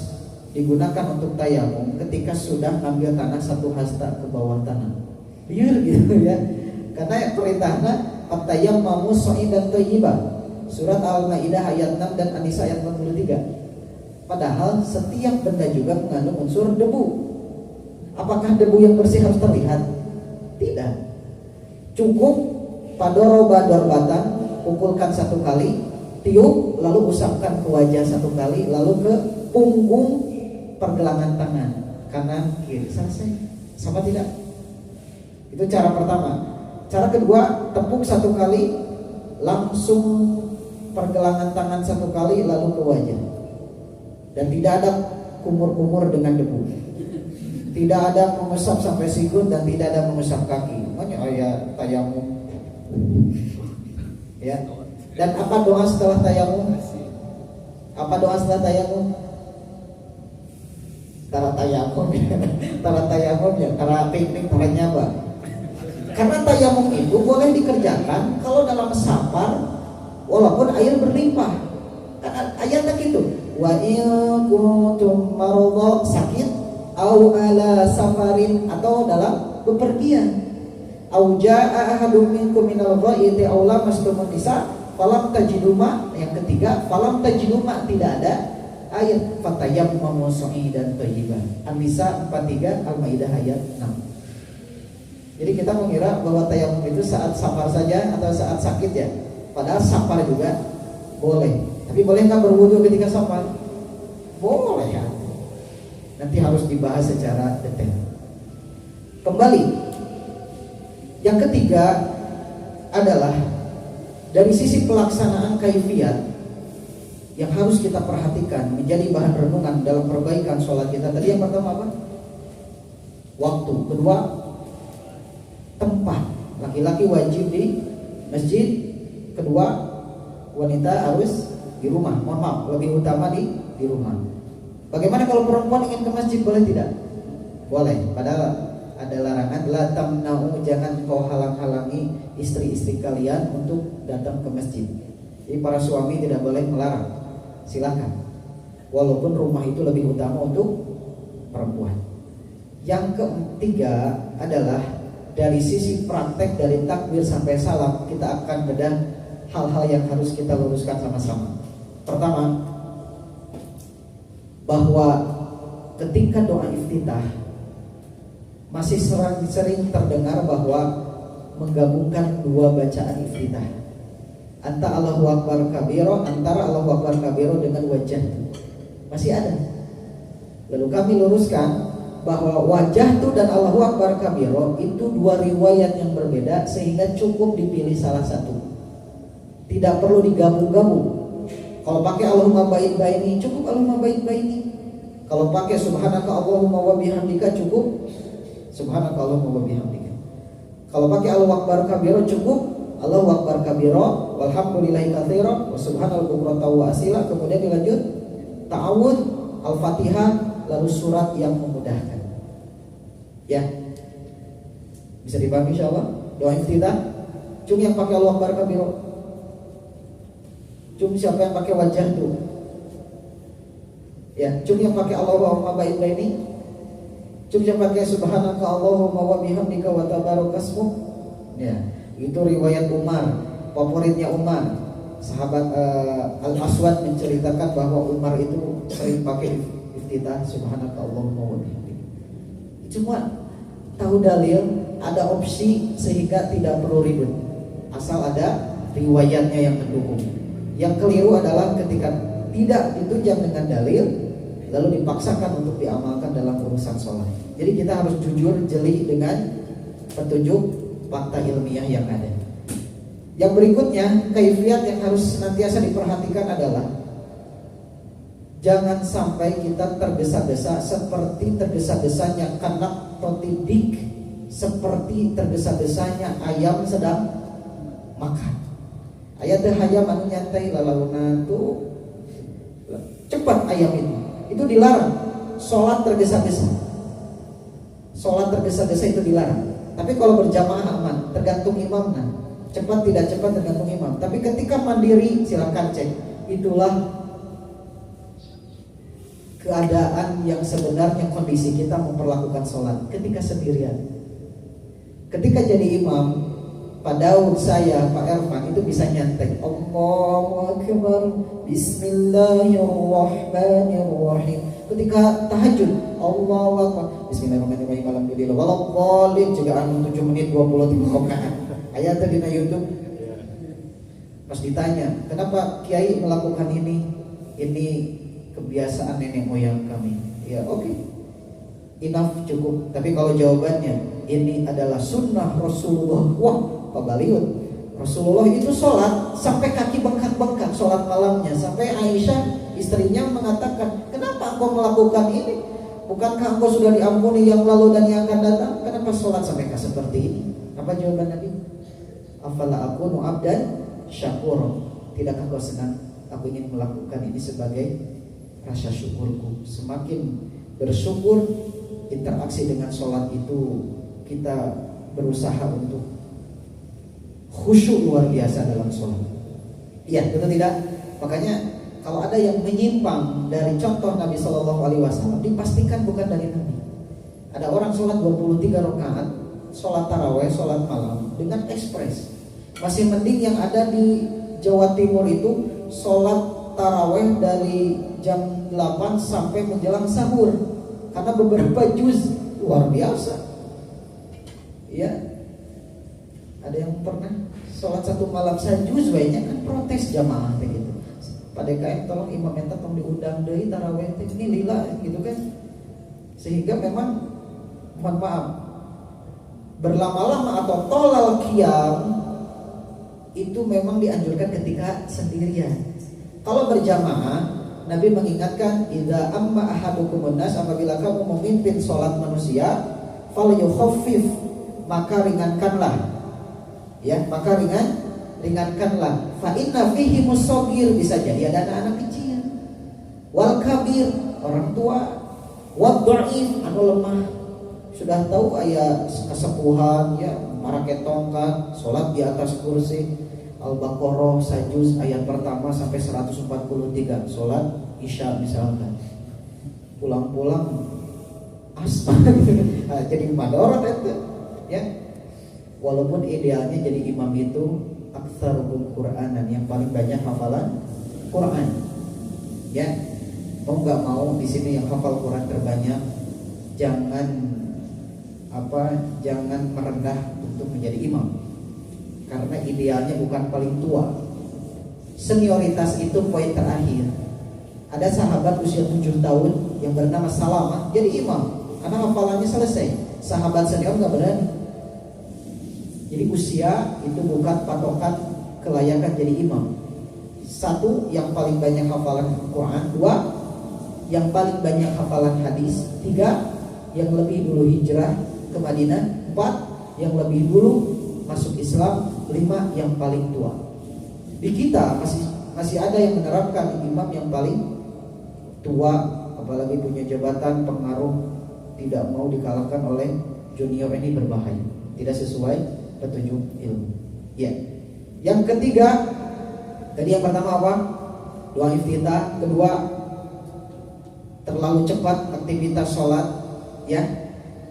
digunakan untuk tayamum ketika sudah ngambil tanah satu hasta ke bawah tanah. Biar gitu ya. Karena perintahnya at-tayammamu sha'idan thayyiban. Surat Al-Maidah ayat 6 dan An-Nisa ayat 43. Padahal setiap benda juga mengandung unsur debu. Apakah debu yang bersih harus terlihat? Tidak. Cukup padoroba darbatan, pukulkan satu kali, tiup, lalu usapkan ke wajah satu kali, lalu ke punggung pergelangan tangan kanan kiri, selesai. Sama tidak? Itu cara pertama. Cara kedua, tepuk satu kali, langsung pergelangan tangan satu kali, lalu ke wajah. Dan tidak ada kumur-kumur dengan debu. Tidak ada mengusap sampai sikut dan tidak ada mengusap kaki. Makanya ayat tayamum. Ya. Dan apa doa setelah tayamum? Apa doa setelah tayamum? Tara tayamum ya, tara piknik, tara nyaba. Karena tayamum itu boleh dikerjakan kalau dalam safar walaupun air berlimpah. Kan ayatnya gitu. Wa in kuntum maradha, sakit, au ala safarin, atau dalam bepergian. Au jaa ahadum minkum minal ghaiti aw lamastumun nisa falam tajidu ma. Yang ketiga, falam tajidu ma, tidak ada air, fatayammamu sha'idan thayyiban. An-Nisa 43, Al-Maidah ayat 6. Jadi kita mengira bahwa tayamum itu saat safar saja atau saat sakit ya. Padahal safar juga boleh. Tapi boleh nggak berwudu ketika safar? Boleh ya. Nanti harus dibahas secara detail. Kembali, yang ketiga adalah dari sisi pelaksanaan kaifiyat yang harus kita perhatikan menjadi bahan renungan dalam perbaikan sholat kita. Tadi yang pertama apa? Waktu. Kedua, tempat. Laki-laki wajib di masjid. Kedua, wanita harus di rumah. Mohon maaf, lebih utama di rumah. Bagaimana kalau perempuan ingin ke masjid, boleh tidak? Boleh. Padahal ada larangan, la tamna'u, jangan kau halang-halangi istri-istri kalian untuk datang ke masjid. Jadi para suami tidak boleh melarang. Silakan. Walaupun rumah itu lebih utama untuk perempuan. Yang ketiga adalah dari sisi praktek dari takbir sampai salam, kita akan bedah hal-hal yang harus kita luruskan sama-sama. Pertama, bahwa ketika doa iftitah masih sering terdengar bahwa menggabungkan dua bacaan iftitah, antara Allahu Akbar kabiro, dengan wajah, masih ada. Lalu kami luruskan bahwa wajah itu dan Allahu Akbar kabiro itu dua riwayat yang berbeda, sehingga cukup dipilih salah satu. Tidak perlu digabung-gabung. Kalau pakai Allahumma baini cukup Allahumma baini. Kalau pakai subhanaka Allahumma wa bihamdika cukup subhanaka Allahumma wa bihamdika. Kalau pakai Allahu Akbar kabiro cukup Allahu Akbar kabiro walhamdulillahi katsiran wa subhanal bukrata wa asila. Kemudian dilanjut ta'awudz, Al-Fatihah, lalu surat yang memudahkan. Ya. Bisa dipahami insyaallah. Doa iftitah cuma yang pakai Allahu Akbar kabiro. Cuma siapa yang pakai wajah itu? Ya, cuma yang pakai Allahumma baini. Cuma yang pakai subhanaka Allahumma wa bihamdika wa tabarakasmu. Ya, itu riwayat Umar, favoritnya Umar. Sahabat Al-Aswad menceritakan bahwa Umar itu sering pakai iftitah subhanaka Allahumma wa bihamdika. Cuma tahu dalil, ada opsi sehingga tidak perlu ribet. Asal ada riwayatnya yang mendukung. Yang keliru adalah ketika tidak ditunjang dengan dalil lalu dipaksakan untuk diamalkan dalam urusan sholat. Jadi kita harus jujur, jeli dengan petunjuk fakta ilmiah yang ada. Yang berikutnya, kaifiat yang harus senantiasa diperhatikan adalah jangan sampai kita tergesa-gesa seperti tergesa-gesanya kanak totidik, seperti tergesa-gesanya ayam sedang makan. Ayat hayam anu nyantai lalauna tuh cepat ayam itu dilarang. Sholat tergesa-gesa, sholat tergesa-gesa itu dilarang. Tapi kalau berjamaah aman, tergantung imamnya. Cepat tidak cepat tergantung imam. Tapi ketika mandiri silakan cek. Itulah keadaan yang sebenarnya kondisi kita memperlakukan sholat ketika sendirian. Ketika jadi imam, Pak Daud, saya, Pak Ervan itu bisa nyantai Allahu Akbar, Bismillahirrahmanirrahim. Ketika tahajud, Allahu Akbar, Bismillahirrahmanirrahim, alhamdulillah waladhdallin, juga 7 menit 23 rakaat. Ayatnya di YouTube. Pas ditanya, kenapa Kiai melakukan ini? Ini kebiasaan nenek moyang kami. Ya oke, enough, cukup. Tapi kalau jawabannya ini adalah sunnah Rasulullah, wah pabaliut. Rasulullah itu sholat sampai kaki bengkak-bengkak sholat malamnya, sampai Aisyah istrinya mengatakan, kenapa engkau melakukan ini? Bukankah engkau sudah diampuni yang lalu dan yang akan datang? Kenapa sholat sampai seperti ini? Apa jawaban Nabi? Afala akunu abdan syakura. Tidakkah kau senang? Aku ingin melakukan ini sebagai rasa syukurku. Semakin bersyukur, interaksi dengan sholat itu kita berusaha untuk khusyuk luar biasa dalam sholat. Iya, betul tidak? Makanya kalau ada yang menyimpang dari contoh Nabi SAW, dipastikan bukan dari Nabi. Ada orang sholat 23 rakaat, sholat taraweh, sholat malam dengan ekspres. Masih mending yang ada di Jawa Timur itu sholat taraweh dari jam 8 sampai menjelang sahur, karena beberapa juz luar biasa. Ya, ada yang pernah sholat 1 malam sajuz, banyak kan protes jamaah gitu. Pada DKM tolong imam enta tolong diundang deui taraweh ini lila gitu kan. Sehingga memang mohon maaf, berlama-lama atau tolal qiyam itu memang dianjurkan ketika sendirian. Kalau berjamaah, Nabi mengingatkan, idza amma ahadukumun nas, apabila kamu memimpin sholat manusia, falyukhaffif, maka ringankanlah. Ya, maka ringankanlah. Fa inna fihi musagir, bisa jadi ada anak-anak kecil. Wal kabir, orang tua. Wad dhaif, anu lemah. Sudah tahu ayat kesepuhan ya, marake tongkat, sholat di atas kursi. Al-Baqarah sajuz ayat pertama sampai 143, sholat Isya misalkan. Pulang-pulang asma jadi madorot itu ya. Walaupun idealnya jadi imam itu aktsarukum Qur'anan, yang paling banyak hafalan Quran. Ya. Mau enggak mau di sini yang hafal Quran terbanyak, jangan merendah untuk menjadi imam. Karena idealnya bukan paling tua. Senioritas itu poin terakhir. Ada sahabat usia 7 tahun yang bernama Salamah jadi imam karena hafalannya selesai. Sahabat senior gak berani. Jadi usia itu bukan patokan kelayakan jadi imam. 1, yang paling banyak hafalan Quran. 2, yang paling banyak hafalan hadis. 3, yang lebih dulu hijrah ke Madinah. 4, yang lebih dulu masuk Islam. 5, yang paling tua. Di kita masih ada yang menerapkan imam yang paling tua, apalagi punya jabatan pengaruh, tidak mau dikalahkan oleh junior. Ini berbahaya, tidak sesuai petunjuk ilmu. Ya. Yang ketiga, tadi yang pertama apa? Doa iftitah. Kedua, terlalu cepat aktivitas sholat. Ya.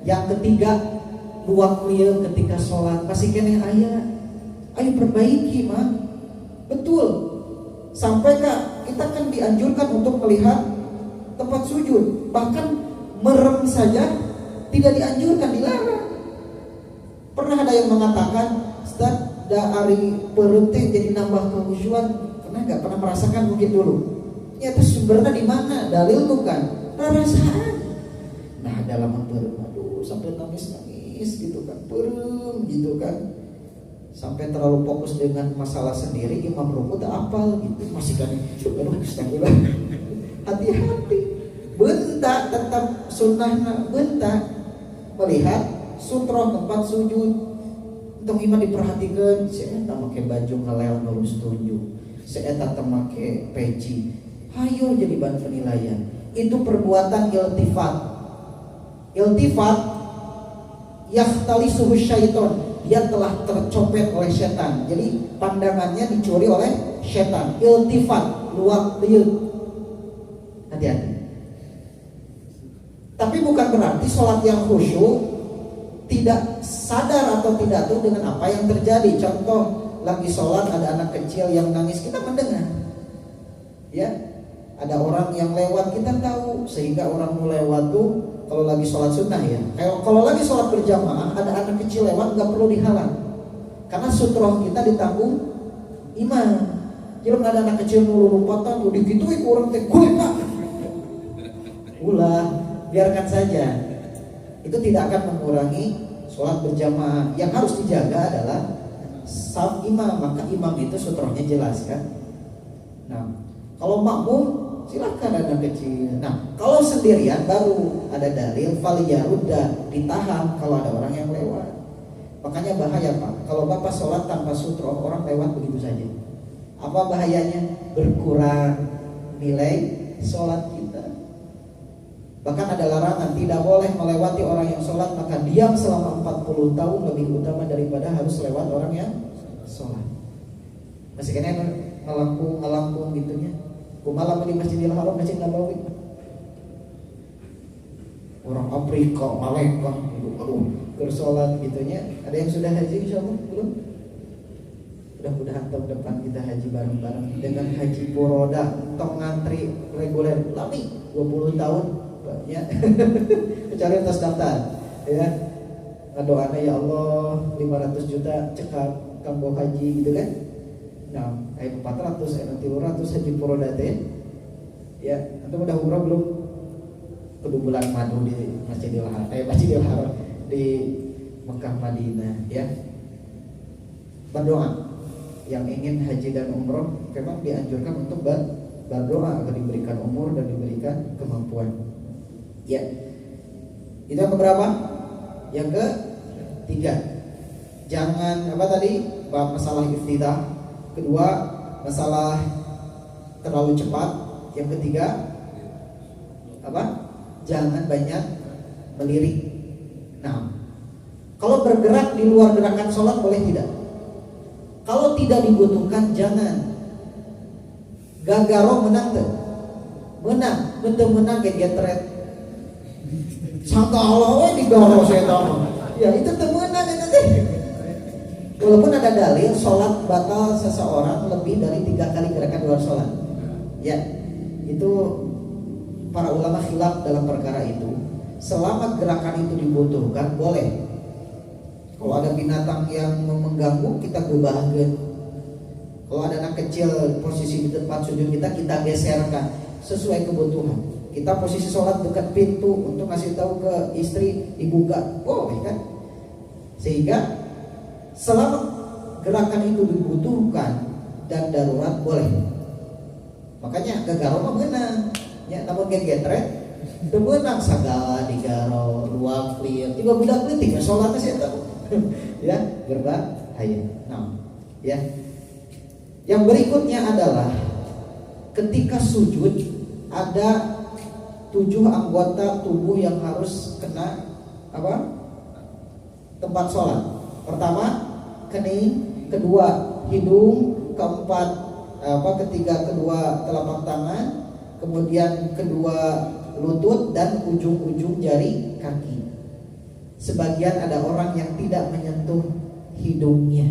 Yang ketiga, luak lieu ketika sholat. Pasti kene aya. Ayo perbaiki mah. Betul. Sampai kita kan dianjurkan untuk melihat tempat sujud. Bahkan merem saja tidak dianjurkan, dilarang. Pernah ada yang mengatakan, Ustaz, da ari perut teh jadi nambah kehusyuan. Pernah nggak pernah merasakan mungkin dulu. Ya terus sumbernya di mana? Dalil bukan, perasaan. Nah dalam memperem, aduh sampai nangis gitu kan, perem gitu kan, sampai terlalu fokus dengan masalah sendiri, imam rukuk tak apal gitu, masih kan, aduh astagfirullah. Hati-hati, bentak tetap sunnahna, bentak melihat sutroh tempat sujud. Untuk iman diperhatikan, saya tak pakai baju ngelel nurus tunjuk, saya tak pakai peci. Hayo jadi bahan penilaian. Itu perbuatan iltifat. Iltifat yakhtalisuhu syaiton. Dia telah tercopet oleh setan. Jadi pandangannya dicuri oleh setan. Iltifat, luak liut. Hati-hati. Tapi bukan berarti sholat yang khusyuk tidak sadar atau tidak tahu dengan apa yang terjadi. Contoh, lagi sholat ada anak kecil yang nangis, kita mendengar. Ya, ada orang yang lewat, kita tahu. Sehingga orang mau lewat tuh kalau lagi sholat sunnah ya. Kalau lagi sholat berjamaah ada anak kecil lewat, nggak perlu dihalang. Karena sutroh kita ditanggung imam. Jadi nggak ada anak kecil nulu lompatan, udah gituin orang teh gue pak. Ulah, biarkan saja. Itu tidak akan mengurangi sholat berjamaah. Yang harus dijaga adalah saf imam. Maka imam itu sutrohnya jelas kan. Nah, kalau makmum silakan ada kecil. Nah, kalau sendirian baru ada dalil faliyarudda, ditahan kalau ada orang yang lewat. Makanya bahaya Pak. Kalau Bapak sholat tanpa sutroh, orang lewat begitu saja. Apa bahayanya? Berkurang nilai sholat kita. Bahkan ada larangan, tidak boleh melewati orang yang sholat, maka diam selama 40 tahun lebih utama daripada harus lewat orang yang sholat. Masih kena ngelangkung gitunya. Kumalam di Masjidil Haram, Masjid Nabawi. Orang Afrika, Maleka, aduh, bersolat gitunya. Ada yang sudah haji insyaallah belum? Mudah-mudahan tahun depan kita haji bareng-bareng dengan haji Poroda, tong ngantri reguler lami 20 tahun. Ya, kecuali atas daftar, ya. Doanya ya Allah 500 juta cekap kanggo haji gitu kan. Nah, 400, nanti 200 haji Poroda teh. Ya, antum udah umrah belum? Kudu bulan madu di Masjidil Haram di Mekah Madinah, ya. Berdoa. Yang ingin haji dan umrah memang dianjurkan untuk berdoa agar diberikan umur dan diberikan kemampuan. Ya, itu yang keberapa? Yang ketiga, jangan apa tadi? Masalah iftitah. Kedua, masalah terlalu cepat. Yang ketiga, apa? Jangan banyak melirik. Nah, kalau bergerak di luar gerakan sholat boleh tidak? Kalau tidak dibutuhkan jangan. Gagaro menang tuh. Menang, betul menang getret. Sangka Allah di garo setan. Ya itu temenan itu teh. Walaupun ada dalil sholat batal seseorang lebih dari 3 kali gerakan luar sholat. Ya, itu para ulama khilaf dalam perkara itu. Selama gerakan itu dibutuhkan boleh. Kalau ada binatang yang mengganggu kita gebahkeun. Kalau ada anak kecil posisi di tempat sujud kita geserkan sesuai kebutuhan. Kita posisi sholat dekat pintu untuk ngasih tahu ke istri dibuka, boleh kan? Sehingga selama gerakan itu dibutuhkan dan darurat boleh. Makanya gagaro mah beunang. Ya, namun gegetret teu beunang sagala digaro luak lieu. Tiba budak leutik sholatna sia teh. Ya, berbahaya. Nah, ya. Yang berikutnya adalah ketika sujud ada 7 anggota tubuh yang harus kena apa? Tempat sholat. Pertama kening, kedua hidung, keempat ketiga kedua telapak tangan, kemudian kedua lutut dan ujung-ujung jari kaki. Sebagian ada orang yang tidak menyentuh hidungnya.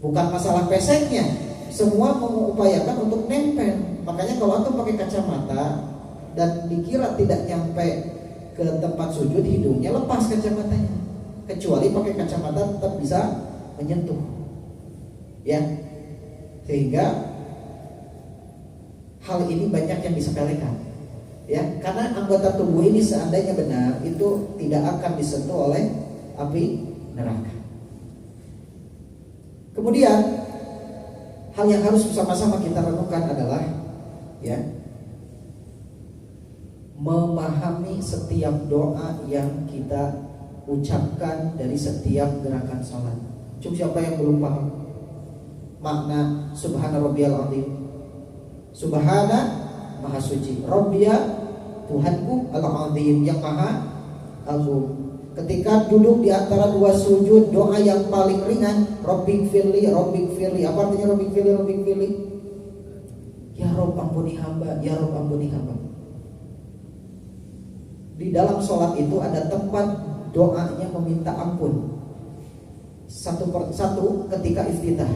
Bukan masalah peseknya, semua mengupayakan untuk nempel. Makanya kalau antum pakai kacamata dan dikira tidak nyampe ke tempat sujud, hidungnya lepas kacamatanya. Kecuali pakai kacamata tetap bisa menyentuh. Ya. Sehingga hal ini banyak yang disepelekan, ya, karena anggota tubuh ini seandainya benar itu tidak akan disentuh oleh api neraka. Kemudian hal yang harus bersama-sama kita renungkan adalah, ya, memahami setiap doa yang kita ucapkan dari setiap gerakan sholat. Cuma siapa yang belum paham makna subhana rabbiyal azim? Subhana maha suci, Rabbiya Tuhanku al-azim yang maha agung. Ketika duduk di antara dua sujud, doa yang paling ringan, Rabbik firli, Rabbik firli. Apa artinya Rabbik firli, Rabbik firli? Ya Rabb ampuni hamba, ya Rabb ampuni hamba. Di dalam sholat itu ada tempat doanya meminta ampun. Satu persatu ketika iftitah.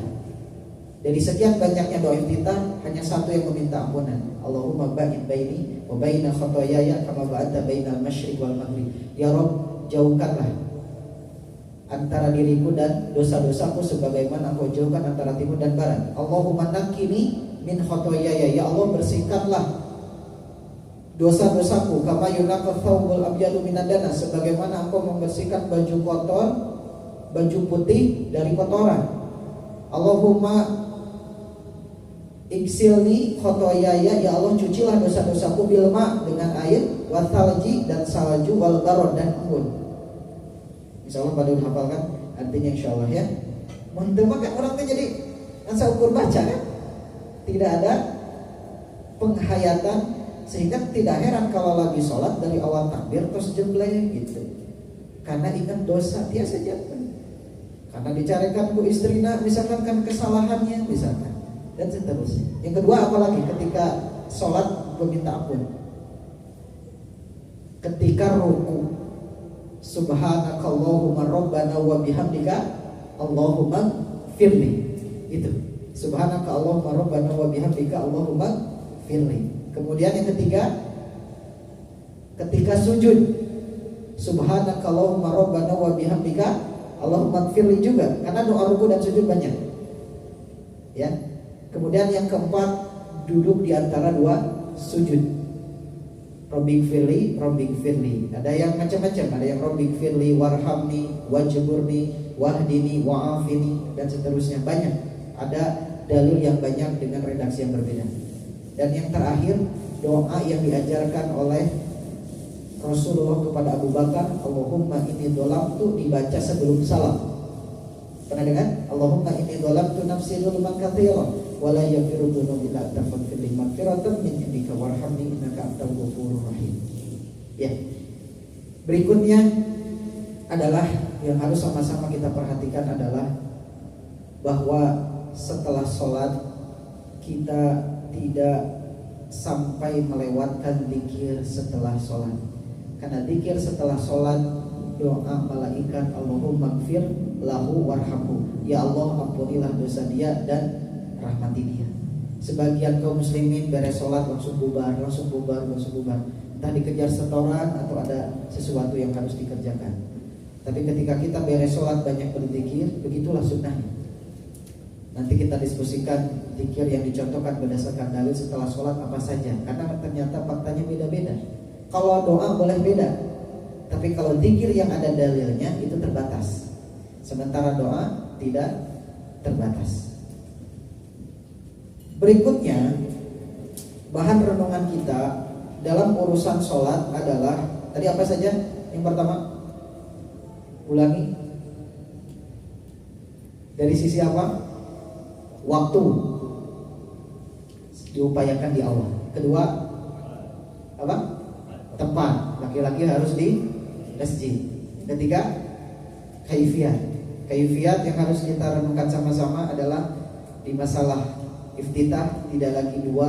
Dari sekian banyaknya doa iftitah, hanya satu yang meminta ampunan. Allahumma ba'id baini wa baina khotoyaya kama ba'adta bainal masyriq wal maghrib. Ya Rabb, jauhkanlah antara diriku dan dosa-dosaku sebagaimana Engkau jauhkan antara timur dan barat. Allahumma naqqini min khotoyaya. Ya Allah, bersihkanlah dosa-dosaku kama yunaqqa thawbul abyadu minan danas, sebagaimana Engkau membersihkan baju kotor, baju putih dari kotoran. Allahumma igsilni khotoyaya. Ya Allah, cucilah dosa-dosaku bilma dengan air, wathalji dan salju, wal barod dan embun. Insyaallah pada hafalkan artinya insyaallah, ya. Mantap kan orang tuh jadi asal ukur baca kan. Tidak ada penghayatan, sehingga tidak heran kalau lagi sholat dari awal takbir terus jembleng gitu. Karena ingat dosa tiasa jangan. Karena dicarikan ku istrina misalkan kan kesalahannya misalkan, dan seterusnya. Yang kedua, apalagi ketika sholat meminta ampun. Ketika ruku, subhanakallahumma rabbana wa bihamdika Allahumma firli. Itu subhanaka Allahumma rabbana wa bihamdika Allahumma firli. Kemudian yang ketiga, ketika sujud, subhanaka Allahumma rabbana wa bihamdika Allahumma firli juga, karena doa ruku dan sujud banyak, ya. Kemudian yang keempat, duduk di antara dua sujud. Rabbik firli, Rabbik firli. Ada yang macam-macam, ada yang Rabbik firli warhamni, wajburni, wahdini, wa'afini, dan seterusnya. Banyak. Ada dalil yang banyak dengan redaksi yang berbeda. Dan yang terakhir, doa yang diajarkan oleh Rasulullah kepada Abu Bakar, Allahumma inni dzalamtu, dibaca sebelum salam. Pernah dengar? Allahumma inni dzalamtu nafsi dzulman katsiran wa la yaghfiru dzunuba illa anta faghfir li maghfiratan min indika warhamni innaka antal ghafurur rahim. Ya. Berikutnya adalah yang harus sama-sama kita perhatikan adalah bahwa setelah sholat kita tidak sampai melewatkan zikir setelah sholat. Karena zikir setelah sholat, doa malaikat Allahumma gfir lahu warhamhu. Ya Allah, ampunilah dosa dia dan rahmati dia. Sebagian kaum muslimin beres sholat langsung bubar. Entah dikejar setoran atau ada sesuatu yang harus dikerjakan. Tapi ketika kita beres sholat banyak berzikir, begitulah sunnahnya. Nanti kita diskusikan zikir yang dicontohkan berdasarkan dalil setelah sholat apa saja. Karena ternyata faktanya beda-beda. Kalau doa boleh beda, tapi kalau zikir yang ada dalilnya itu terbatas. Sementara doa tidak terbatas. Berikutnya, bahan renungan kita dalam urusan sholat adalah tadi apa saja? Yang pertama, ulangi. Dari sisi apa? Waktu, diupayakan di awal. Kedua, apa? Tempat, laki-laki harus di masjid. Ketiga, kaifiat yang harus kita renungkan sama-sama adalah di masalah iftitah tidak lagi dua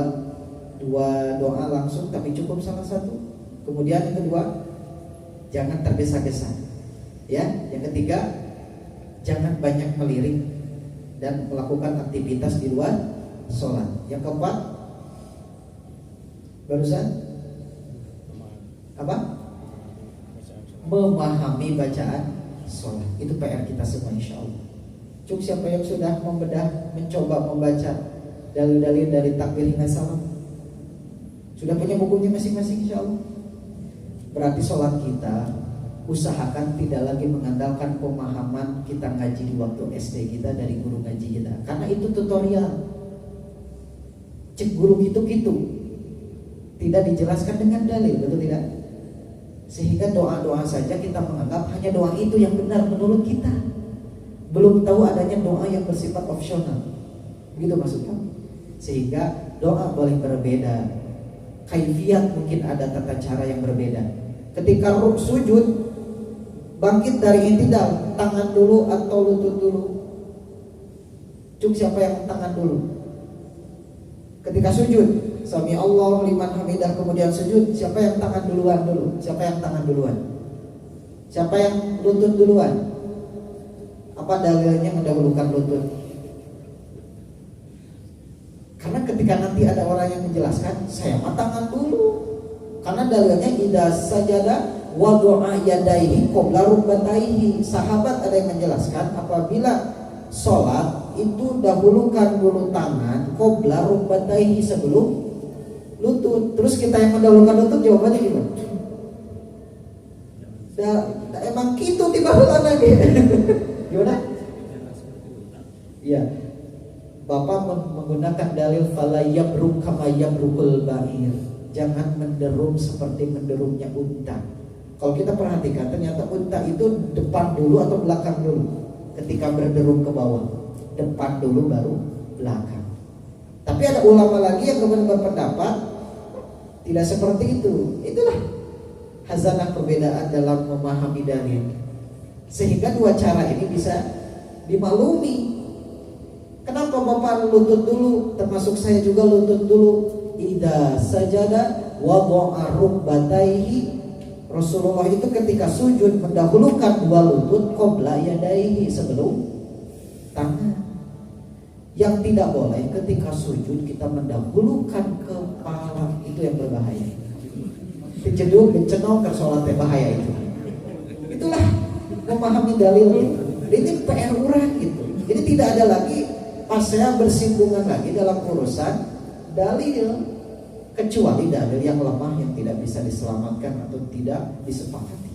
doa langsung, tapi cukup salah satu. Kemudian yang kedua, jangan tergesa-gesa. Ya, yang ketiga, jangan banyak melirik dan melakukan aktivitas di luar sholat. Yang keempat, barusan apa? Memahami bacaan sholat. Itu PR kita semua insya Allah. Cuk siapa yang sudah membedah, mencoba membaca dalil-dalil dari takbir hingga salam? Sudah punya bukunya masing-masing insya Allah. Berarti sholat kita usahakan tidak lagi mengandalkan pemahaman kita ngaji di waktu SD kita dari guru ngaji kita, karena itu tutorial. Cek guru gitu-gitu, tidak dijelaskan dengan dalil, betul tidak? Sehingga doa-doa saja kita menganggap hanya doa itu yang benar menurut kita. Belum tahu adanya doa yang bersifat opsional. Begitu maksudnya. Sehingga doa boleh berbeda, kaifiat mungkin ada tata cara yang berbeda. Ketika sujud, bangkit dari i'tidal, tangan dulu atau lutut dulu? Cuk, siapa yang tangan dulu? Ketika sujud, sami Allah liman hamidah, kemudian sujud, siapa yang tangan duluan dulu? Siapa yang tangan duluan? Siapa yang lutut duluan? Apa dalilnya mendahulukan lutut? Karena ketika nanti ada orang yang menjelaskan, saya mah tangan dulu. Karena dalilnya idza sajada wa du'a yadaihi qabla rukbataihi. Sahabat ada yang menjelaskan apabila sholat itu dahulukan dulu tangan qabla rukbataihi, sebelum lutut. Terus kita yang mendahulukan lutut, jawabannya gimana? Emang gitu tiba lagi. Gimana? Iya. Bapak menggunakan dalil fala yabruk kama yabrukul ba'ir. Jangan menderum seperti menderumnya unta. Kalau kita perhatikan, ternyata unta itu depan dulu atau belakang dulu ketika berderum ke bawah. Depan dulu baru belakang. Tapi ada ulama lagi yang kemudian berpendapat tidak seperti itu. Itulah hazanah perbedaan dalam memahami dalil. Sehingga dua cara ini bisa dimaklumi. Kenapa Bapak lutut dulu, termasuk saya juga lutut dulu? Idza sajada wa dha'a rukbataihi. Rasulullah itu ketika sujud mendahulukan dua lutut qabla yadaihi, sebelum tangan. Yang tidak boleh ketika sujud kita mendahulukan kepala, itu yang berbahaya. Dijeduk, dicenong ke sholatnya bahaya itu. Itulah memahami dalil itu. Ini PR orang gitu. Jadi tidak ada lagi saya bersinggungan lagi dalam urusan dalil, kecuali dalil yang lemah yang tidak bisa diselamatkan atau tidak disepakati.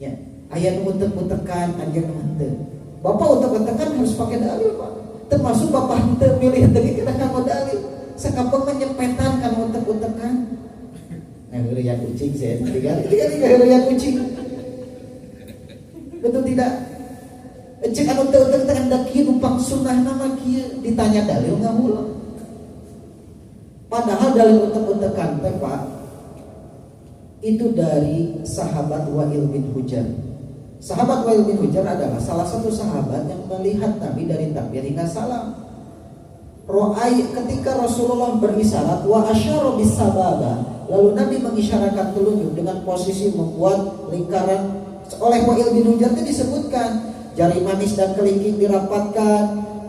Ya, ayat mutek-mutekan, ayat mutek. Bapak utek-utekan harus pakai dalil, Pak. Termasuk Bapak henteu milih tadi kita kamu dalil. Sakapeung menyepetan kan utek-utekan. Nah, lihat kucing saya tiga lihat kucing. Betul tidak? Cek anu teu tekan daki numpang sunnah nama kieu, ditanya dalil enggak ulang. Padahal dalil utek-utekan teh Pak itu dari sahabat Wa'il bin Hujr. Sahabat Wa'il bin Hujr adalah salah satu sahabat yang melihat Nabi dari takbir hingga salam. Ro'ai ketika Rasulullah berisyarat wa asyara bis sababa, lalu Nabi mengisyaratkan telunjuk dengan posisi membuat lingkaran. Oleh Wa'il bin Hujr itu disebutkan jari manis dan kelingking dirapatkan,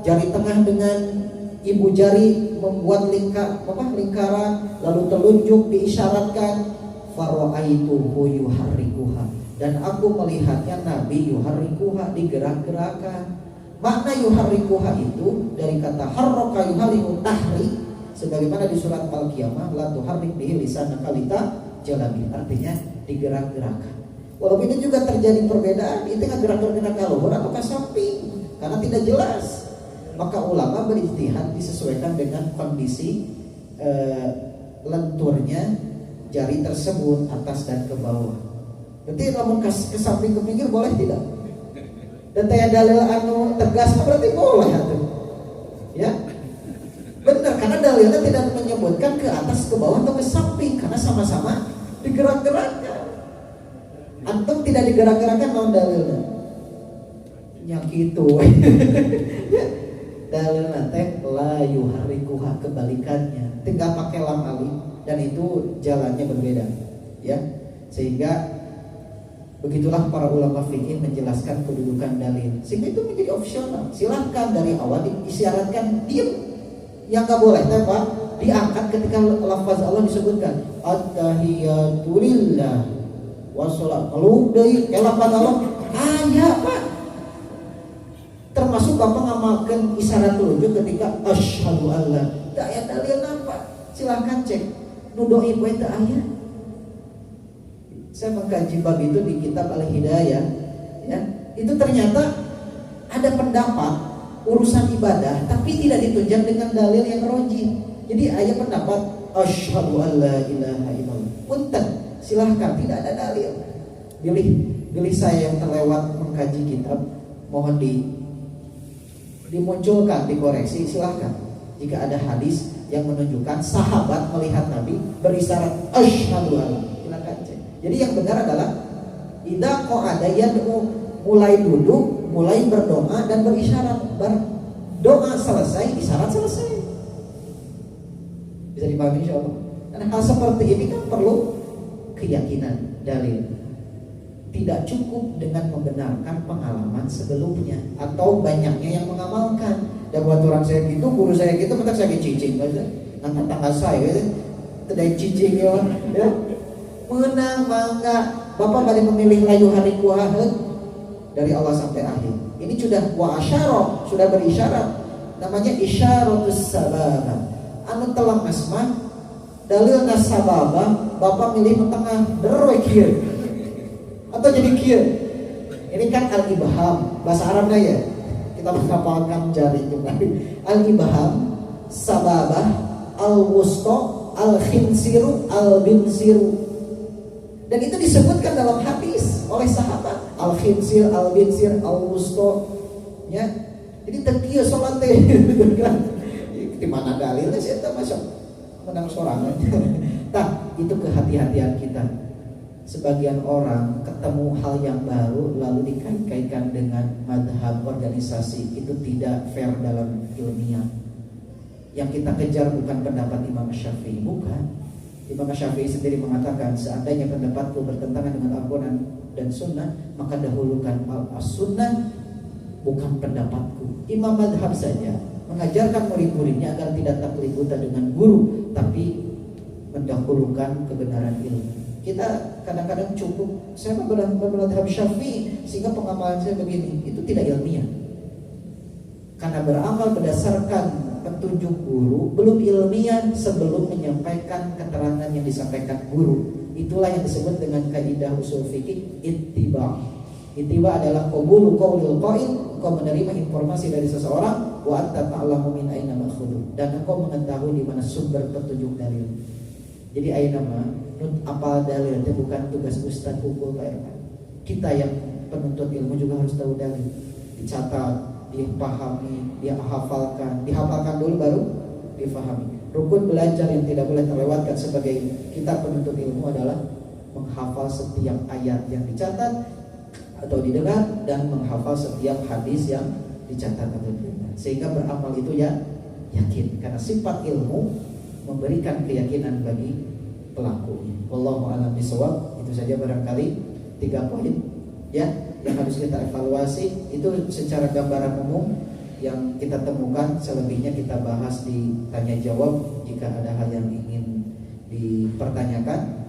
jari tengah dengan ibu jari membuat lingkaran, lalu telunjuk diisyaratkan. Fara'aituhu yuharrikuha, dan aku melihatnya Nabi yuharrikuha, digerak-gerakan. Makna yuharrikuha itu dari kata harraka yuharriku tahrik, sebagaimana di surat Al-Qiyamah la tuharrik bihi lisanaka litajalabi, artinya digerak-gerakan. Walaupun itu juga terjadi perbedaan, itu kan gerak-gerak ke luhur atau ke samping, karena tidak jelas. Maka ulama berijtihad disesuaikan dengan kondisi lenturnya jari tersebut, atas dan ke bawah. Berarti kalau ke samping ke pinggir boleh tidak? Dan tanya dalil anu tegas berarti boleh atuh. Ya. Benar, karena dalilnya tidak menyebutkan ke atas, ke bawah atau ke samping, karena sama-sama digerak-gerakkan. Antum tidak digerak-gerakkan non dalilnya. Yang itu. Dalilnya teh la yuharrikuha, kebalikannya. Tinggal pakai lam alif dan itu jalannya berbeda. Ya. Sehingga begitulah para ulama fikih menjelaskan kedudukan dalil. Sehingga itu menjadi opsional. Silahkan dari awal disyaratkan diam. Yang enggak boleh teh Pak, diangkat ketika lafaz Allah disebutkan at-tahiyatu lillah wassalam. Kalau deui lafaz Allah aya Pak. Termasuk Bapak ngamalkan isyarat telunjuk ketika asyhadu alla. Da aya dalil apa? Silahkan cek. nu doi poe teu aya. Saya mengkaji bab itu di kitab Al-Hidayah, ya. Itu ternyata ada pendapat urusan ibadah tapi tidak ditunjang dengan dalil yang rajih. Jadi ayat pendapat asyhadu an la ilaha illallah. Punten, silahkan, tidak ada dalil. Pilih saya yang terlewat mengkaji kitab, mohon dimunculkan, dikoreksi, silahkan. Jika ada hadis yang menunjukkan sahabat melihat Nabi berisyarat asyhadu an, silahkan cek. Jadi yang benar adalah idza qa'ada yad'u, mulai duduk, mulai berdoa dan berisyarat. Doa selesai, isyarat selesai. Bisa dipahami insyaallah. Dan hal seperti ini kan perlu keyakinan, dalil. Tidak cukup dengan membenarkan pengalaman sebelumnya atau banyaknya yang mengamalkan. Dan buat orang saya gitu, guru saya gitu, maka saya cicing aja. Nanti tangga saya, tidak cicing ya. Menang bangga. Bapak balik memilih layu hari kuahet dari Allah sampai akhir. Ini sudah wa asyara, sudah berisyarat. Namanya isyaratus sababah. Anu telah asma dalil nasababah, Bapak milih tengah derwe kieu. Atau jadi kieu. Ini kan al-ibham, bahasa Arabnya ya. Kita menghafalkan jari juga. Al-ibham, sababah, al-wusta, al-khinsiru, al-binsiru. Dan itu disebutkan dalam hadis oleh sahabat. Al-khinsir, al-binsir, al-wusta. Ya. Jadi tekieu salat teh gitu kan. Di mana dalilnya sih eta masuk menang sorangan. Tah, itu kehati-hatian kita. Sebagian orang ketemu hal yang baru lalu dikait-kaitkan dengan madhab organisasi, itu tidak fair dalam ilmiah. Yang kita kejar bukan pendapat Imam Syafi'i, bukan. Imam Syafi'i sendiri mengatakan seandainya pendapatku bertentangan dengan Al-Quran dan Sunnah, maka dahulukan As-Sunnah, bukan pendapatku. Imam madhab saja mengajarkan murid-muridnya agar tidak taklid buta dengan guru, tapi mendahulukan kebenaran ilmu. Kita kadang-kadang cukup saya bermadhab Syafi'i sehingga pengamalan saya begini, itu tidak ilmiah. Karena beramal berdasarkan petunjuk guru belum ilmiah sebelum menyampaikan keterangan yang disampaikan guru. Itulah yang disebut dengan kaidah usul fikih ittiba. Ittiba adalah qabulu qaulil qail, engkau menerima informasi dari seseorang, wa anta ta'lamu min aina ma'khudhu, dan engkau mengetahui di mana sumber petunjuk dalil. Jadi aina ma apal dalil itu bukan tugas ustaz hukum Pak Irfan. Kita yang penuntut ilmu juga harus tahu dalil. Dicatat, dipahami, dihafalkan dulu baru difahami. Rukun belajar yang tidak boleh terlewatkan sebagai kita penuntut ilmu adalah menghafal setiap ayat yang dicatat atau didengar dan menghafal setiap hadis yang dicatat atau didengar. Sehingga beramal itu ya yakin, karena sifat ilmu memberikan keyakinan bagi pelakunya. Wallahu a'lam bishawab. Itu saja barangkali 3 poin ya yang harus kita evaluasi. Itu secara gambaran umum yang kita temukan. Selebihnya kita bahas di tanya jawab. Jika ada hal yang ingin dipertanyakan,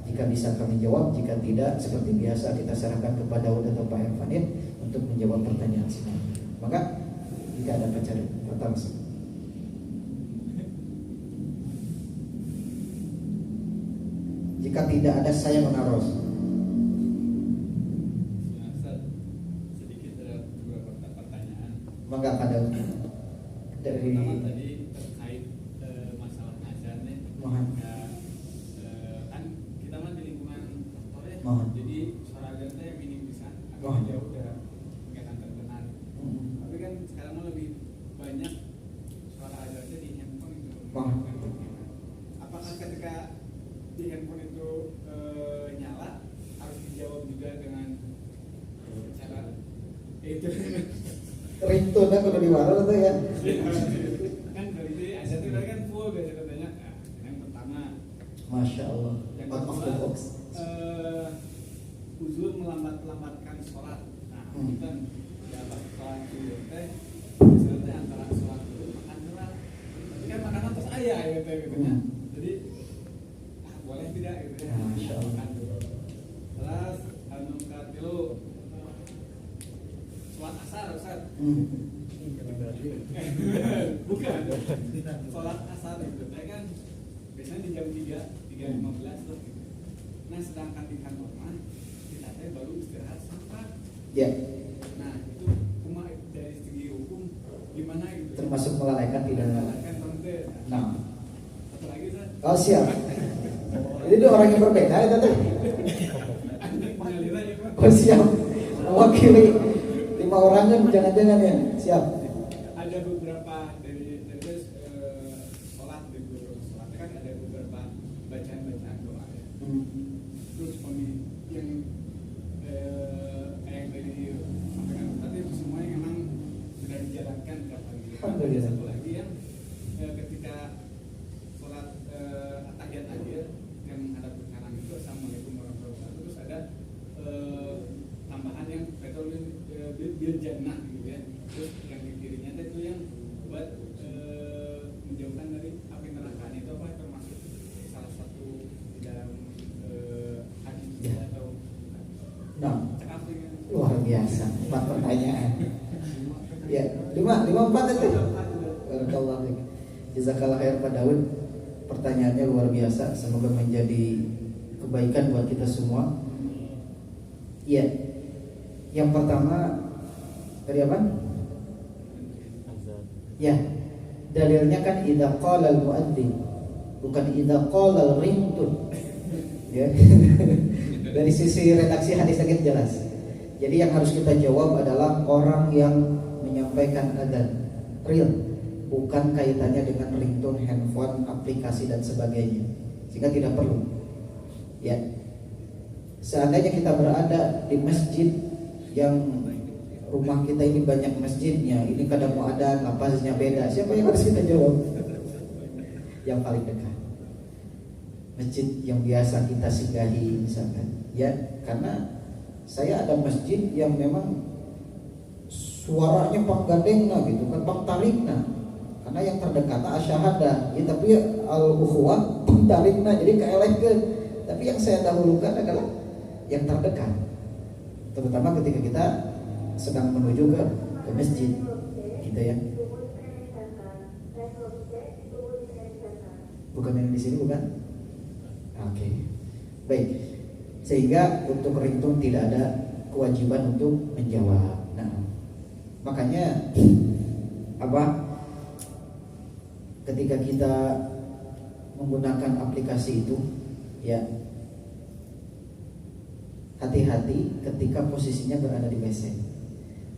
jika bisa kami jawab, jika tidak seperti biasa kita serahkan kepada Daud atau Pak Irfan untuk menjawab pertanyaan semua. Maka jika ada pertanyaan jika tidak ada, saya menaruh. Sedikit ada 2 pertanyaan. Maka pada dari pertama tadi terkait masalah azan nih. Mohon. Kan kita mah di lingkungan kantor ya. Mohon. Jadi suara azan teh yang minim pisan. Mohon. Agak jauh udah kelihatan terdengar. Tapi kan sekarang mah lebih banyak suara azannya di handphone itu. Mohon. Apakah ketika di handphone itu nyala harus dijawab juga dengan cara itu ringtone kudu diwaro tuh ya. Kan dari itu azan itu kan full biasa katanya. Nah, yang pertama, Masya Allah. yang Out of the kedua, box. uzur melambatkan sholat. Nah, kita dapat sholat dulu teh biasanya antara sholat dulu makan dulu. Tapi kan makanan terus ayah gitu ya. Jadi boleh tidak gitu ya. Masya Allah. Makan dulu. Terus anu katilu sholat asar Ustaz. Bukan. Sholat asar itu kan biasanya di jam 3.15 tuh. Nah sedangkan di kantor mah kita teh baru istirahat sempat. Ya. Nah itu cuma dari segi hukum gimana gitu? Termasuk melalaikan pidana. Melalaikan tante. Nah. Satu lagi Ustaz. Oh siap. Jadi itu orang yang berbeda itu tuh. Pengaliran ya Pak. Oh siap. Mewakili 5 orang kan jangan-jangan ya. Siap. Ada beberapa dari sholat di beberapa sholat kan ada beberapa bacaan doa ya. Terus yang dari sampaikan tadi semuanya memang sudah dijalankan kapan gitu. Ada satu lagi yang ketika sholat tahiyat akhir yang menghadap ke kanan itu assalamualaikum warahmatullahi wabarakatuh. Terus ada tambahan yang betul bil jannah gitu ya. Terus yang di kirinya itu yang buat menjauhkan dari api neraka. Itu apa termasuk salah satu di dalam hadis atau Nah, cakap dengan luar biasa. 4 pertanyaan. Ya, 4 itu. Barakallahu fiik. Jazakallah khair Pak Daud. Pertanyaannya luar biasa. Semoga menjadi kebaikan buat kita semua. Ya. Yang pertama dari apa? Azan. Ya. Dalilnya kan idza qala al-muadzin, bukan idza qala al-ringtun. Ya. Dari sisi redaksi hadis sangat jelas. Jadi yang harus kita jawab adalah orang yang menyampaikan adzan real, bukan kaitannya dengan ringtone handphone, aplikasi dan sebagainya. Sehingga tidak perlu. Ya. Seandainya kita berada di masjid yang rumah kita ini banyak masjidnya, ini kadang mau ada lapasnya beda, siapa yang harus kita jawab? Yang paling dekat. Masjid yang biasa kita singgahi misalkan, ya, karena saya ada masjid yang memang suaranya panggadengna gitu kan, pangtarikna, karena yang terdekat asyhadah, ya, tapi al-ukhuwah pangtarikna, jadi kaelehkeun. Tapi yang saya dahulukan adalah yang terdekat, terutama ketika kita sedang menuju ke masjid, gitu ya. Bukan yang di sini, bukan? Oke, baik. Sehingga untuk ringtone tidak ada kewajiban untuk menjawab. Nah, makanya apa? Ketika kita menggunakan aplikasi itu, ya, hati-hati ketika posisinya berada di WC.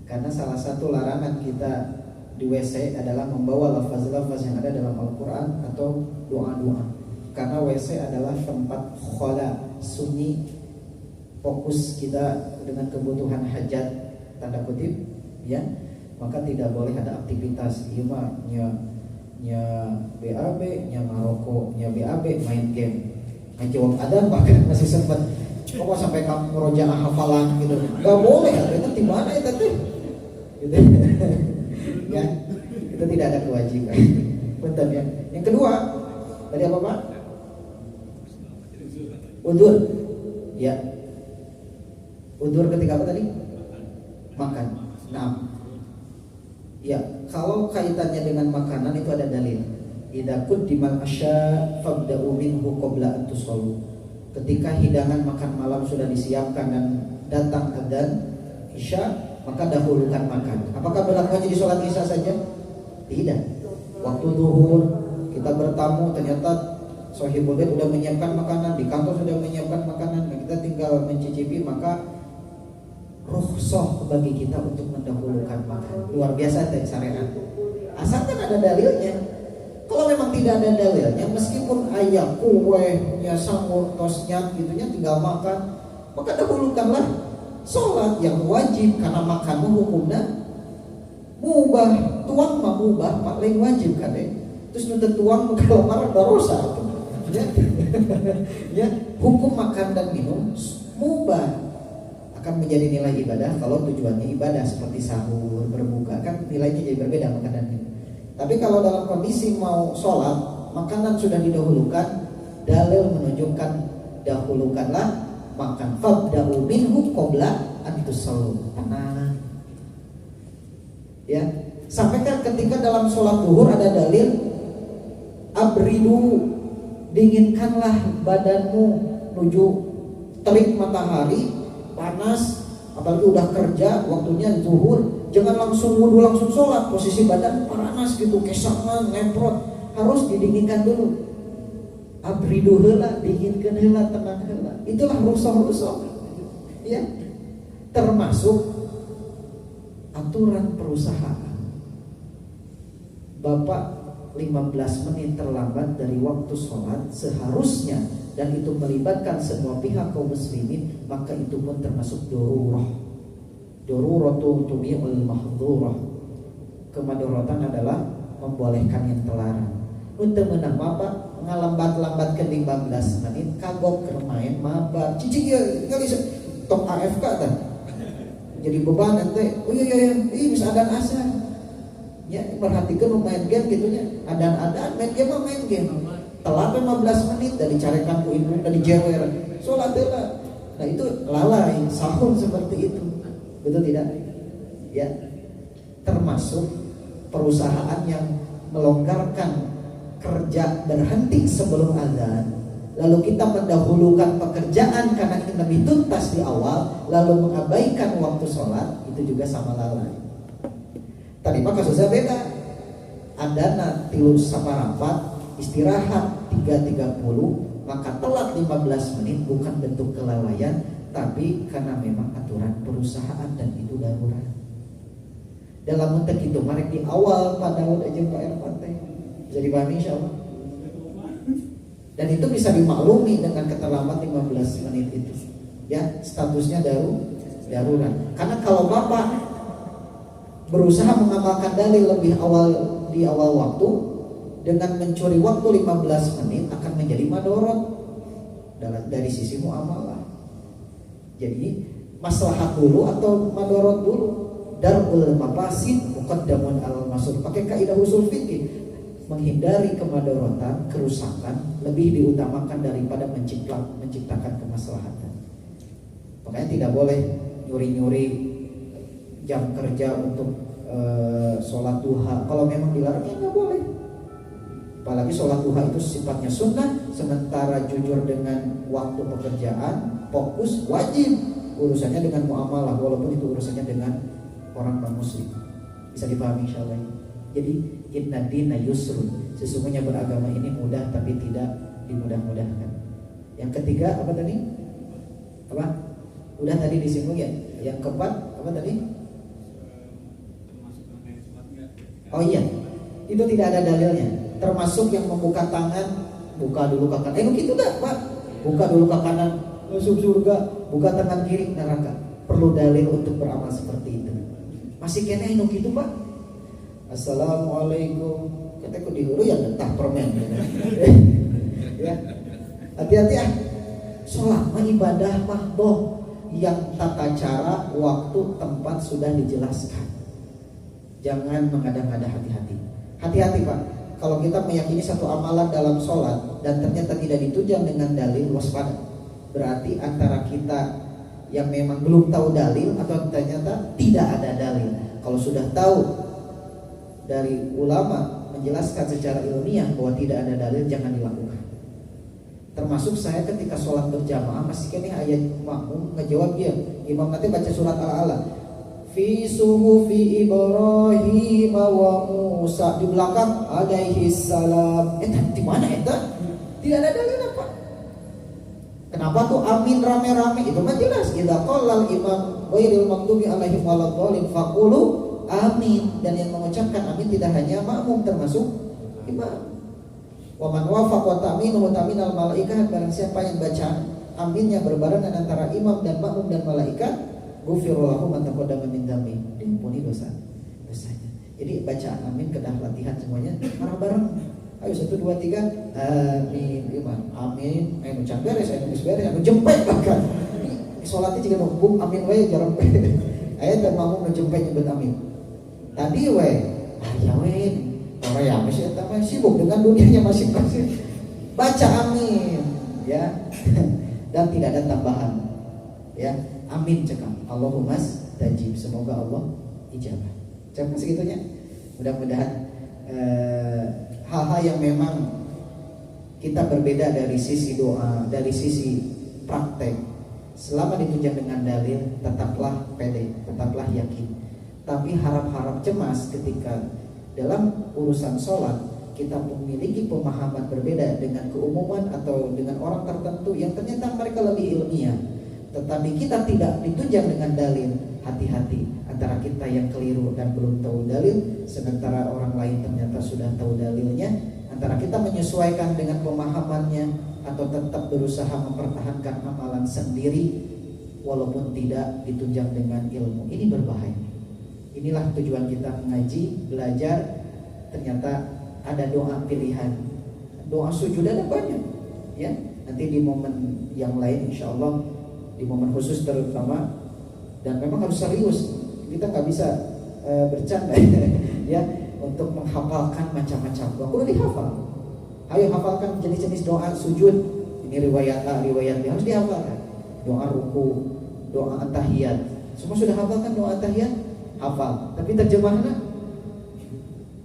Karena salah satu larangan kita di WC adalah membawa lafaz-lafaz yang ada dalam Al-Quran atau doa-doa. Karena WC adalah tempat khala, sunyi, fokus kita dengan kebutuhan hajat, tanda kutip, ya. Maka tidak boleh ada aktivitas ieu nya BAB, nya ngarokok, nya BAB, main game. Ngejawab adzan bahkan masih sempat kok sampai kamu rojaah hafalan gitu. Enggak boleh, itu di mana itu tuh? Gitu. Ya, itu tidak ada kewajiban. Betul ya. Yang kedua, tadi apa Pak? Udur. Ya. Udur ketika apa tadi? Makan. Nah. Ya, kalau kaitannya dengan makanan itu ada dalil. Idza quddimal asya fabda'u minhu qabla an tusallu. Ketika hidangan makan malam sudah disiapkan dan datang adzan Isya, maka dahulukan makan. Apakah berlaku hanya di sholat Isya saja? Tidak. Waktu zuhur kita bertamu, ternyata Sohibul Bait sudah menyiapkan makanan, di kantor sudah menyiapkan makanan, nah kita tinggal mencicipi, maka rukhsah bagi kita untuk mendahulukan makan. Luar biasa teh syariat. Asalkan ada dalilnya. Kalau memang tidak ada dalilnya, meskipun ayah kue, ya sangur, tosnya gitunya tinggal makan, maka dahulukanlah sholat yang wajib, karena makan hukumnya mubah, tuang mah mubah, paling wajib kan deh. Terus nuntut tuang kalau marah dosa itu. Ya. Ya, hukum makan dan minum mubah akan menjadi nilai ibadah kalau tujuannya ibadah seperti sahur, berbuka, kan nilainya jadi berbeda makan dan minum. Tapi kalau dalam kondisi mau sholat, makanan sudah didahulukan, dalil menunjukkan dahulukanlah makan. Fabda'u minhu qabla an tusallu. Tenang. Ya, sampaikan ketika dalam sholat zuhur ada dalil abridu dinginkanlah badanmu menuju terik matahari panas, apalagi udah kerja waktunya zuhur, jangan langsung wudu langsung sholat, posisi badan panas gitu, kesangan, ngemprot, harus didinginkan dulu. Abridu heula, dinginkan heula, tenang heula. Itulah rusuh-rusuh. Ya. Termasuk aturan perusahaan. Bapak 15 menit terlambat dari waktu sholat seharusnya, dan itu melibatkan semua pihak kaum muslimin, maka itu pun termasuk darurah. Daruratu tubi'ul mahdhurah. Kemadharatan adalah membolehkan yang terlarang. Untuk menang bapak ngalambat-lambatkan 15 menit kagok kermain mabar cicing ya kali tok AFK kan. Jadi beban ente. Oh iya bisa adan asar. Ya, perhatikan main game gitunya. Adan-adan main game main game. Telat 15 menit dan dicarekan ku ibu dan dijewer. Salat heula. Nah, itu lalai, sahur seperti itu. Betul tidak? Ya. Termasuk perusahaan yang melonggarkan kerja berhenti sebelum azan, lalu kita mendahulukan pekerjaan karena kita lebih tuntas di awal, lalu mengabaikan waktu sholat, itu juga sama lalai. Tadi mah kasusnya beda. Adana tilu saparapat, istirahat 3.30, maka telat 15 menit bukan bentuk kelalaian, tapi karena memang aturan perusahaan dan itu darurat. Dalam konteks itu, mari di awal pada aja Pak Ervan bisa dipahami insyaallah. Dan itu bisa dimaklumi dengan keterlambat 15 menit itu. Ya, statusnya darurat. Karena kalau Bapak berusaha mengamalkan dalil lebih awal di awal waktu dengan mencuri waktu 15 menit akan menjadi madorot dari sisi muamalah. Jadi maslahat dulu atau madorot dulu. Darul mafasid muqaddamun al masur. Pakai kaidah usul fikih. Menghindari kemadorotan, kerusakan lebih diutamakan daripada menciptakan kemaslahatan. Makanya tidak boleh nyuri-nyuri jam kerja untuk sholat duha. Kalau memang dilarang ya nggak boleh. Apalagi sholat duha itu sifatnya sunnah, sementara jujur dengan waktu pekerjaan, fokus wajib. Urusannya dengan muamalah, walaupun itu urusannya dengan orang non-muslim. Bisa dipahami insyaallah. Jadi inna dina yusrun, sesungguhnya beragama ini mudah tapi tidak dimudah-mudahkan. Yang ketiga apa tadi? Apa? Udah tadi disinggung ya. Yang keempat apa tadi? Oh iya, itu tidak ada dalilnya. Termasuk yang membuka tangan, buka dulu ke kanan. Begitu dah Pak. Buka dulu ke kanan, masuk surga. Buka tangan kiri neraka. Perlu dalil untuk beramal seperti itu. Masih kena gitu Pak. Assalamualaikum. Kita kok dihuru ya entah permen. Ya. Hati-hati ah. Sholat mah ibadah mahdoh yang tata cara, waktu, tempat sudah dijelaskan. Jangan mengada-ngada, hati-hati. Hati-hati Pak. Kalau kita meyakini satu amalan dalam sholat dan ternyata tidak ditunjang dengan dalil, waspada. Berarti antara kita yang memang belum tahu dalil atau ternyata tidak ada dalil. Kalau sudah tahu dari ulama menjelaskan secara ilmiah bahwa tidak ada dalil, jangan dilakukan. Termasuk saya ketika sholat berjamaah masih kene ayat makmum ngejawab dia, imam nanti baca surat Al-A'la, fi suhufi Ibrahim wa Musa, di belakang alaihi salam. Di mana eta? Tidak ada dalil apa? Kenapa tuh amin rame-rame? Itu mah jelas. Idza qala al-imam ghairil maghdubi alaihim waladdallin faqulu amin, dan yang mengucapkan amin tidak hanya makmum termasuk imam. Wa man wafaq wa ta'minu wa ta'minal malaikat, barang siapa yang baca aminnya berbarengan antara imam dan makmum dan malaikat, ghufira lahu ma taqaddama min dzambi, diampuni dosanya. Jadi baca amin kedah latihan semuanya bareng-bareng. Ayo 1 2 3 amin imam. Amin. Ayo ucap beres, ayo beres, anu jempet bahkan. Salatnya juga numpuk amin wae jarang. Aya teh makmum nu jempet nyebut amin. Tadi we, ya we, orang yang masih sibuk dengan dunianya masing-masing. Baca amin, ya, dan tidak ada tambahan, ya. Amin cekam. Allahumma stajib. Semoga Allah ijabah. Cekam segitunya. Mudah-mudahan hal-hal yang memang Kita berbeda dari sisi doa, dari sisi praktek. Selama ditunjang dengan dalil, tetaplah pede, tetaplah yakin. Tapi harap-harap cemas ketika dalam urusan sholat kita memiliki pemahaman berbeda dengan keumuman atau dengan orang tertentu yang ternyata mereka lebih ilmiah, tetapi kita tidak ditunjang dengan dalil. Hati-hati, antara kita yang keliru dan belum tahu dalil, sementara orang lain ternyata sudah tahu dalilnya. Antara kita menyesuaikan dengan pemahamannya atau tetap berusaha mempertahankan amalan sendiri walaupun tidak ditunjang dengan ilmu. Ini berbahaya. Inilah tujuan kita mengaji, belajar. Ternyata ada doa pilihan, doa sujud ada banyak, ya. Nanti di momen yang lain, insya Allah di momen khusus terutama. Dan memang harus serius. Kita nggak bisa bercanda ya untuk menghafalkan macam-macam doa. Kudu dihafal. Ayo hafalkan jenis-jenis doa sujud. Ini riwayat A, riwayat B harus dihafalkan. Doa ruku, doa tahiyat. Semua sudah hafalkan doa tahiyat? Hafal. Tapi terjemahnya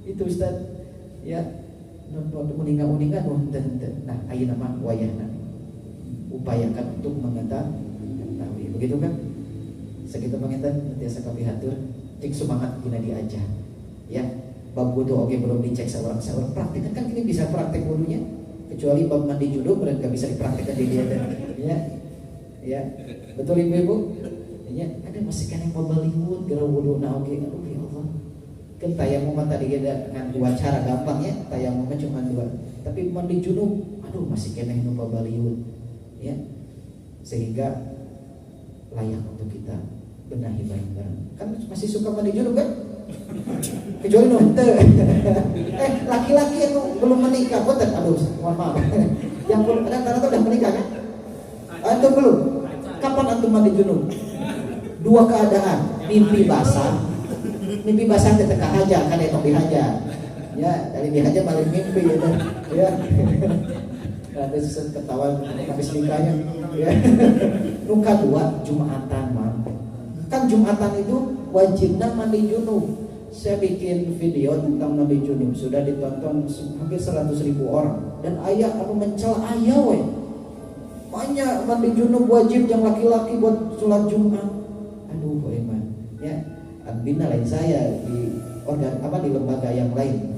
itu Ustaz ya. Uninga-uninga nah, ayo nama wayahna. Upayakan untuk mengetahui. Begitu kan? Segitu panginten biasa kami hatur cek semangat gina diaja ya. Bab wudu oke belum dicek seorang praktek kan kini bisa praktek wudunya, kecuali bab mandi junub berarti gak bisa dipraktekkan di dia ya betul ibu ya. Ada masih kan yang pembaliun gara wudu nah oke. Aduh ya Allah, kan tayamum tadi ada dengan dua cara gampang ya, tayamumnya cuma dua, tapi mandi junub aduh masih kena yang pembaliun ya, sehingga layak untuk kita benahi bareng-bareng. Kan masih suka mandi junub kan? Kecuali nonte. Laki-laki yang belum menikah, betul. Aduh, mohon maaf. Yang belum rata-rata udah menikah kan? Antum belum? Kapan antum mandi junub? Dua keadaan, mimpi basah. Mimpi basah ketika haja, kan itu dihaja. Ya, dari dihaja malah mimpi ya. Ada sesuatu ketawa habis nikahnya ya. Nuka dua Jumatan man. Kan Jumatan itu wajibnya mandi junub. Saya bikin video tentang mandi junub, sudah ditonton hampir 100.000 orang. Dan ayah aku mencela ayah we. Banyak mandi junub wajib yang laki-laki buat sholat Jumat. Aduh man. Ya, bina lain saya di organ di lembaga yang lain.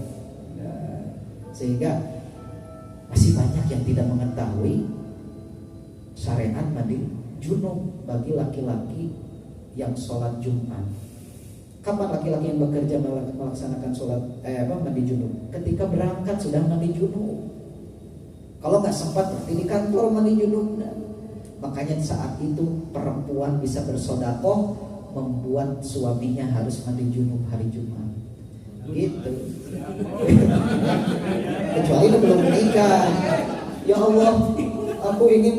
Nah, sehingga masih banyak yang tidak mengetahui syariat mandi junub bagi laki-laki yang sholat Jumat. Kapan laki-laki yang bekerja melaksanakan sholat mandi junub? Ketika berangkat sudah mandi junub. Kalau nggak sempat berarti di kantor mandi junub. Nah, makanya saat itu perempuan bisa bersodakoh membuat suaminya harus mandi junub hari Jumat. Gitu. Kecuali lu belum menikah. Ya Allah, aku ingin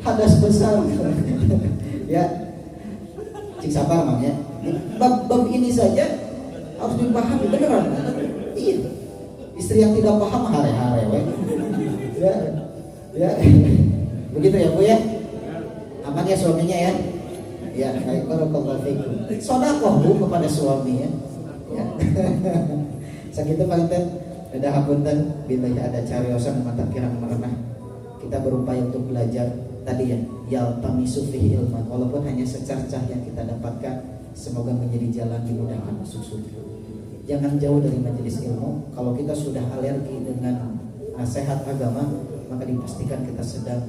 hadas besar. Ya, cik sabar namanya. Bab ini saja harus dipahami beneran. Iya. Istri yang tidak paham hare-hare we. Ya. Begitu ya Bu ya. Aman ya suaminya ya. Ya, baik, barakallahu fikum. Sedekah Bu kepada suami ya. Ya. Sakitu panten ada hapunten bila ada cariosan mata kirang merenah. Kita berupaya untuk belajar tadi ya, yaltamisu fihi ilman, walaupun hanya secercah yang kita dapatkan, semoga menjadi jalan dimudahkan masuk surga. Jangan jauh dari majelis ilmu. Kalau kita sudah alergi dengan nasihat agama, maka dipastikan kita sedang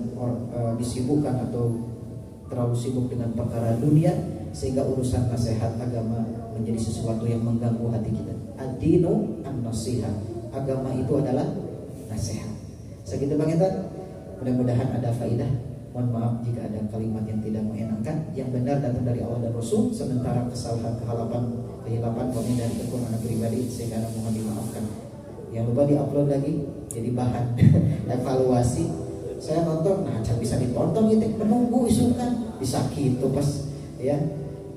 disibukkan atau terlalu sibuk dengan perkara dunia, sehingga urusan nasihat agama menjadi sesuatu yang mengganggu hati kita. Ad-dinu an-nasihat. Agama itu adalah nasihat. Segitu Bang Intan. Mudah-mudahan ada faidah. Mohon maaf jika ada kalimat yang tidak mengenakan. Yang benar datang dari Allah dan Rasul, sementara kesalahan, kehilapan kami dari kekurangan pribadi, sehingga mohon dimaafkan. Yang lupa diupload lagi jadi bahan evaluasi. Saya nonton, nah bisa ditonton gitu, menunggu isu kan bisa gitu pas ya.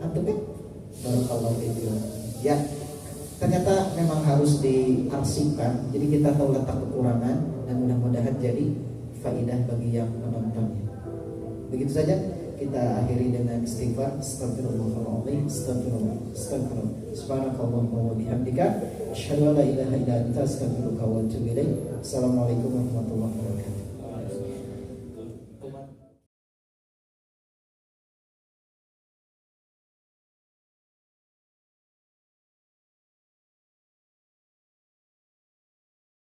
Antum kan barakallahu fiikum. Ya, ternyata memang harus diarsipkan. Jadi kita tahu letak kekurangan dan mudah-mudahan jadi faidah bagi yang menontonnya. Begitu saja. kita akhiri dengan istighfar. Astagfirullahaladzim, astagfirullah. Subhanakallahumma wa bihamdika, asyhadu an la ilaha illa anta, astaghfiruka wa atubu ilaik. Assalamualaikum warahmatullahi wabarakatuh.